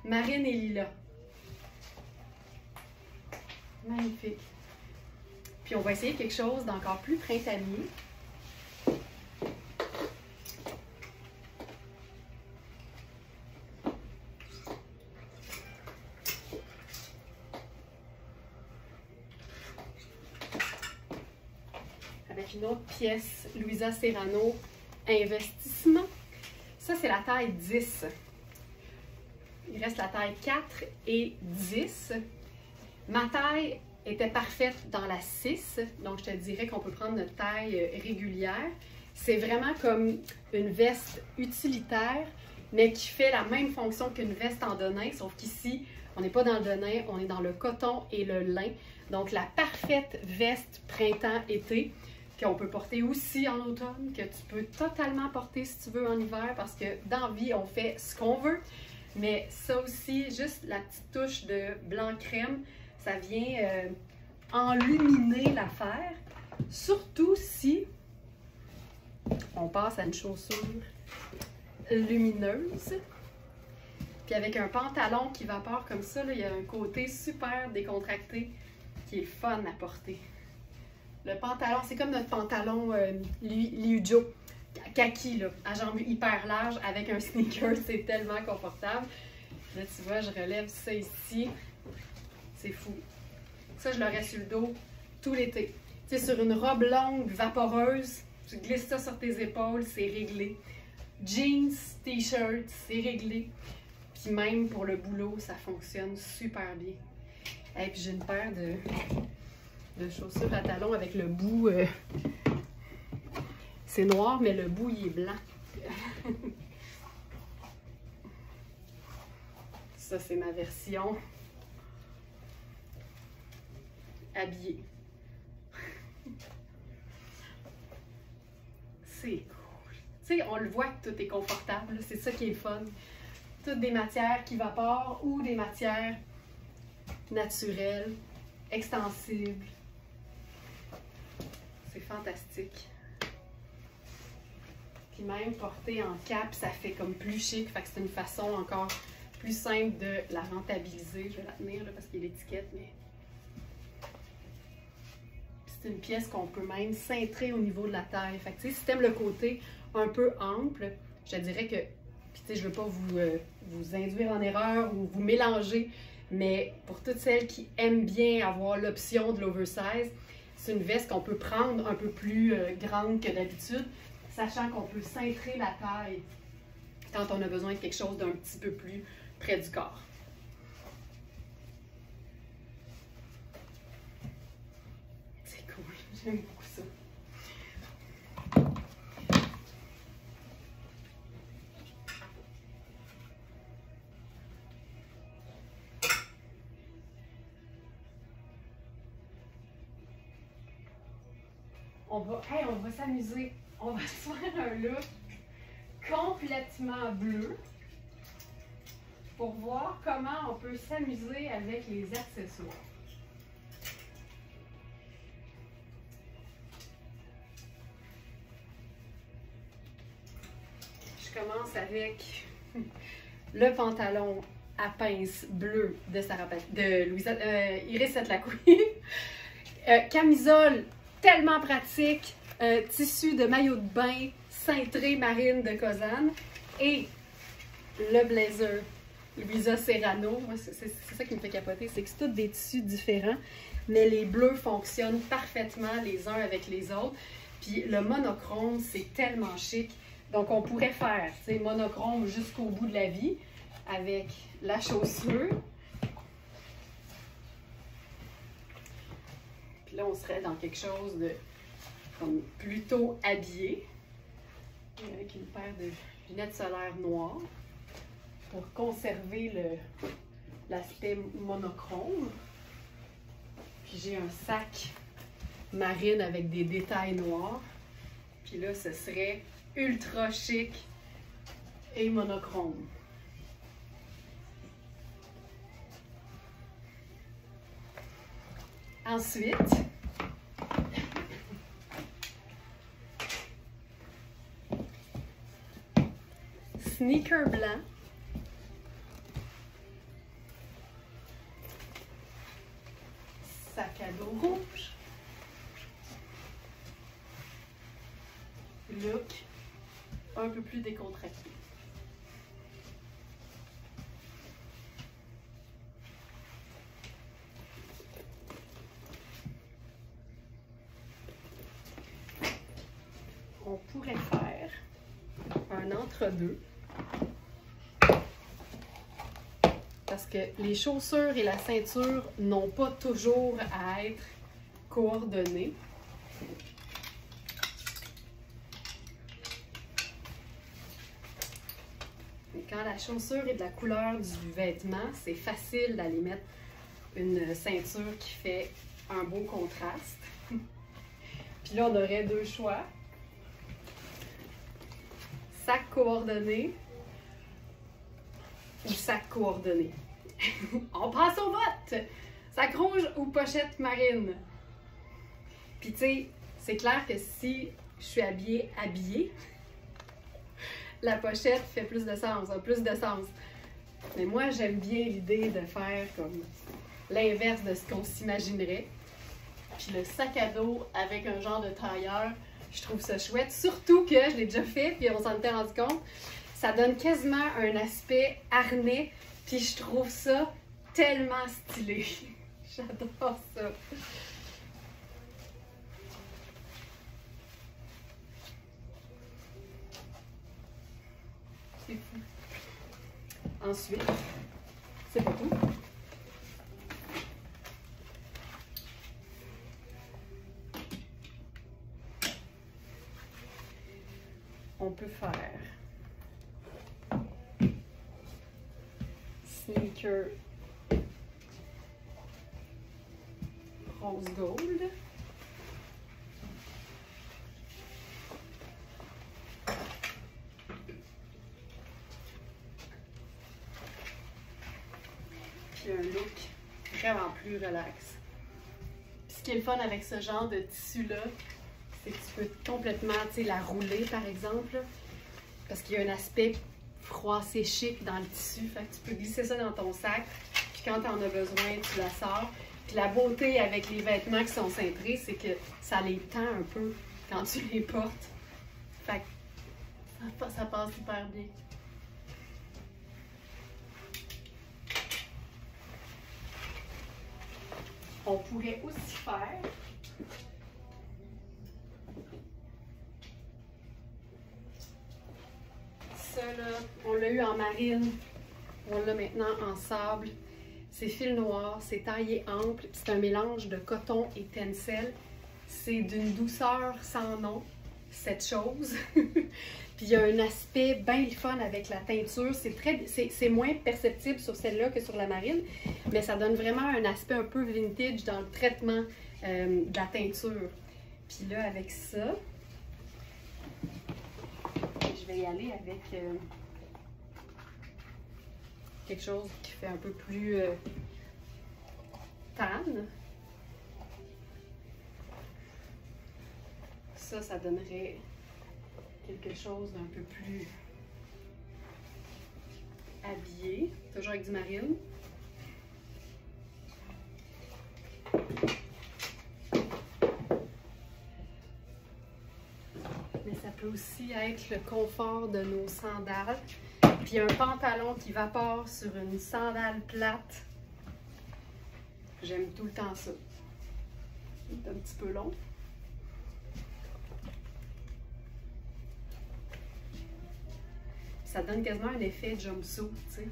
Marine et lilas. Magnifique. Puis on va essayer quelque chose d'encore plus printanier. Avec une autre pièce Louisa Serrano Investissement. Ça, c'est la taille 10. Il reste la taille 4 et 10. Ma taille était parfaite dans la 6, donc je te dirais qu'on peut prendre notre taille régulière. C'est vraiment comme une veste utilitaire, mais qui fait la même fonction qu'une veste en denim, sauf qu'ici, on n'est pas dans le denim, on est dans le coton et le lin. Donc la parfaite veste printemps-été, qu'on peut porter aussi en automne, que tu peux totalement porter si tu veux en hiver, parce que dans la vie, on fait ce qu'on veut. Mais ça aussi, juste la petite touche de blanc crème, ça vient enluminer l'affaire. Surtout si on passe à une chaussure lumineuse. Puis avec un pantalon qui vapore comme ça, là, il y a un côté super décontracté qui est fun à porter. Le pantalon, c'est comme notre pantalon Liujo, kaki, là, à jambes hyper larges avec un sneaker, c'est tellement confortable. Là, tu vois, je relève ça ici. C'est fou. Ça, je l'aurais sur le dos tout l'été. Tu sais, sur une robe longue, vaporeuse, tu glisses ça sur tes épaules, c'est réglé. Jeans, t-shirt, c'est réglé. Puis même pour le boulot, ça fonctionne super bien. Et puis j'ai une paire de chaussures à talons avec le bout. C'est noir, mais le bout, il est blanc. Ça, c'est ma version habillée. C'est cool. Tu sais, on le voit que tout est confortable. C'est ça qui est fun. Toutes des matières qui vaporent ou des matières naturelles, extensibles. C'est fantastique. Puis même porter en cap, ça fait comme plus chic. Fait que c'est une façon encore plus simple de la rentabiliser. Je vais la tenir là, parce qu'il y a l'étiquette, mais c'est une pièce qu'on peut même cintrer au niveau de la taille. Fait que tu sais, si tu aimes le côté un peu ample, je te dirais que, puis tu sais, je veux pas vous induire en erreur ou vous mélanger, mais pour toutes celles qui aiment bien avoir l'option de l'oversize, c'est une veste qu'on peut prendre un peu plus grande que d'habitude, sachant qu'on peut cintrer la taille quand on a besoin de quelque chose d'un petit peu plus près du corps. C'est cool, j'aime beaucoup ça. On va s'amuser. On va se faire un look complètement bleu pour voir comment on peut s'amuser avec les accessoires. Je commence avec le pantalon à pince bleu de Iris Lacouille. Camisole tellement pratique, tissu de maillot de bain cintré marine de Cozanne et le blazer Louisa Serrano. Moi, c'est ça qui me fait capoter, c'est que c'est tous des tissus différents, mais les bleus fonctionnent parfaitement les uns avec les autres. Puis le monochrome, c'est tellement chic. Donc on pourrait faire, tu sais, monochrome jusqu'au bout de la vie avec la chaussure. Puis là, on serait dans quelque chose de comme plutôt habillé, avec une paire de lunettes solaires noires pour conserver l'aspect monochrome. Puis j'ai un sac marine avec des détails noirs. Puis là, ce serait ultra chic et monochrome. Ensuite, sneaker blanc. Sac à dos rouge. Look un peu plus décontracté. On pourrait faire un entre-deux. Parce que les chaussures et la ceinture n'ont pas toujours à être coordonnées. Et quand la chaussure est de la couleur du vêtement, c'est facile d'aller mettre une ceinture qui fait un beau contraste. Puis là, on aurait deux choix. Sac coordonné ou sac coordonné. On passe au vote! Sac rouge ou pochette marine? Puis tu sais, c'est clair que si je suis habillée, la pochette fait plus de sens, a plus de sens. Mais moi, j'aime bien l'idée de faire comme l'inverse de ce qu'on s'imaginerait. Puis le sac à dos avec un genre de tailleur, je trouve ça chouette. Surtout que je l'ai déjà fait, puis on s'en était rendu compte, ça donne quasiment un aspect harnais. Puis je trouve ça tellement stylé. J'adore ça. C'est fou. Ensuite, c'est pas tout. On peut faire sneaker rose gold. Puis un look vraiment plus relax. Puis ce qui est le fun avec ce genre de tissu-là, c'est que tu peux complètement, tu sais, la rouler par exemple, parce qu'il y a un aspect froissé chic dans le tissu. Fait que tu peux glisser ça dans ton sac, puis quand tu en as besoin, tu la sors. Puis la beauté avec les vêtements qui sont cintrés, c'est que ça les tend un peu quand tu les portes. Fait que ça passe super bien. On pourrait aussi faire ça là, on l'a eu en marine, on l'a maintenant en sable. C'est fil noir, c'est taillé ample, c'est un mélange de coton et tencel. C'est d'une douceur sans nom, cette chose. Puis il y a un aspect bien le fun avec la teinture. C'est moins perceptible sur celle-là que sur la marine, mais ça donne vraiment un aspect un peu vintage dans le traitement de la teinture. Puis là, avec ça, je vais y aller avec quelque chose qui fait un peu plus tan. Ça donnerait quelque chose d'un peu plus habillé, toujours avec du marine. Mais ça peut aussi être le confort de nos sandales. Puis un pantalon qui vapore sur une sandale plate. J'aime tout le temps ça. C'est un petit peu long. Ça donne quasiment un effet jumpsuit, tu sais.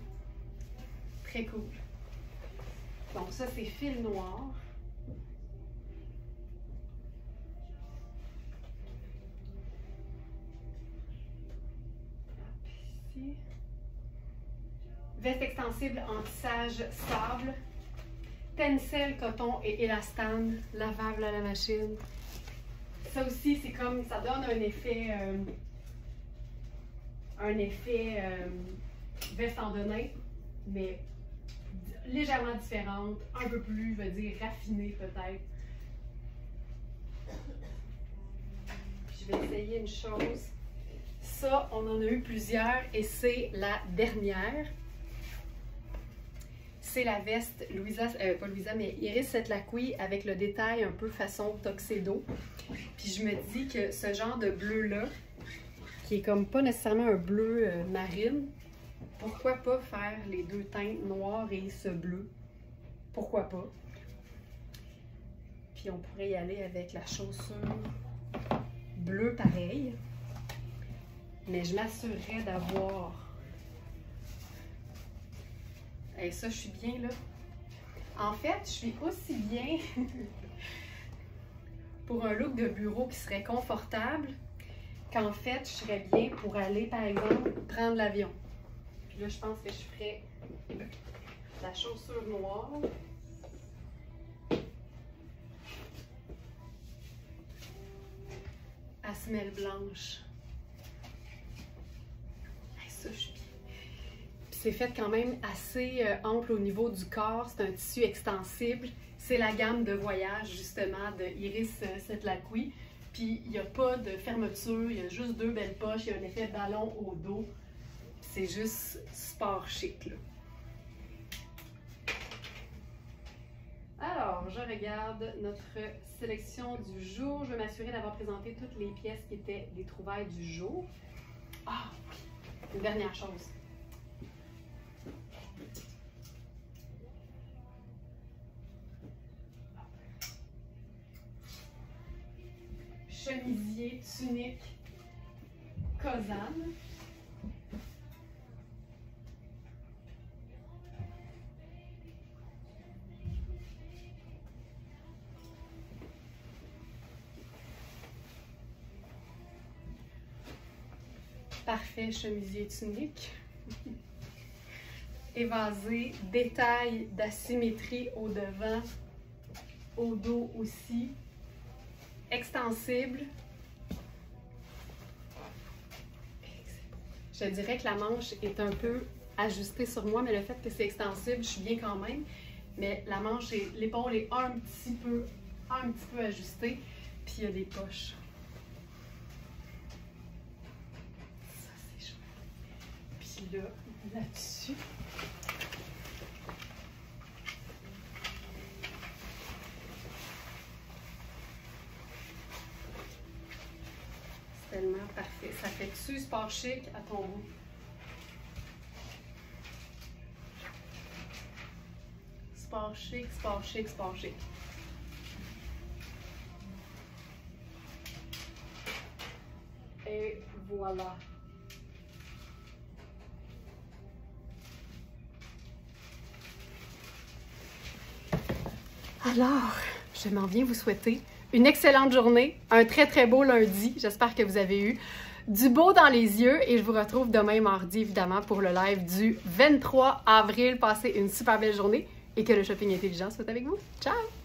Très cool. Donc ça, c'est fil noir. Ici. Veste extensible en tissage sable. Tencel, coton et élastane, lavable à la machine. Ça aussi, c'est comme, ça donne un effet veste en denim, mais légèrement différente, un peu plus, je veux dire, raffinée peut-être. Je vais essayer une chose. Ça, on en a eu plusieurs et c'est la dernière. C'est la veste pas Louisa, mais Iris Setlaqui avec le détail un peu façon tuxedo. Puis je me dis que ce genre de bleu-là, qui est comme pas nécessairement un bleu marine, pourquoi pas faire les deux teintes noires et ce bleu? Pourquoi pas? Puis on pourrait y aller avec la chaussure bleue pareil. Mais je m'assurerais d'avoir... Et ça, je suis bien là. En fait, je suis aussi bien pour un look de bureau qui serait confortable qu'en fait, je serais bien pour aller, par exemple, prendre l'avion. Puis là, je pense que je ferais la chaussure noire. À semelle blanche. Et ça, je suis bien. C'est fait quand même assez ample au niveau du corps. C'est un tissu extensible. C'est la gamme de voyage, justement, de Iris Setlaqui. Puis, il n'y a pas de fermeture. Il y a juste deux belles poches. Il y a un effet ballon au dos. C'est juste sport chic, là. Alors, je regarde notre sélection du jour. Je vais m'assurer d'avoir présenté toutes les pièces qui étaient des trouvailles du jour. Ah oui! Une dernière chose. Chemisier, tunique, Kozan. Parfait, chemisier, tunique. Évasé, détail d'asymétrie au devant, au dos aussi. Extensible. Je dirais que la manche est un peu ajustée sur moi, mais le fait que c'est extensible, je suis bien quand même. Mais la manche, l'épaule est un petit peu ajustée, puis il y a des poches. Ça, c'est chouette. Puis là-dessus, tellement parfait. Ça fait-tu sport chic à ton goût? Sport chic, sport chic, sport chic. Et voilà. Alors, je m'en viens vous souhaiter une excellente journée, un très très beau lundi. J'espère que vous avez eu du beau dans les yeux et je vous retrouve demain mardi évidemment pour le live du 23 avril. Passez une super belle journée et que le shopping intelligent soit avec vous. Ciao!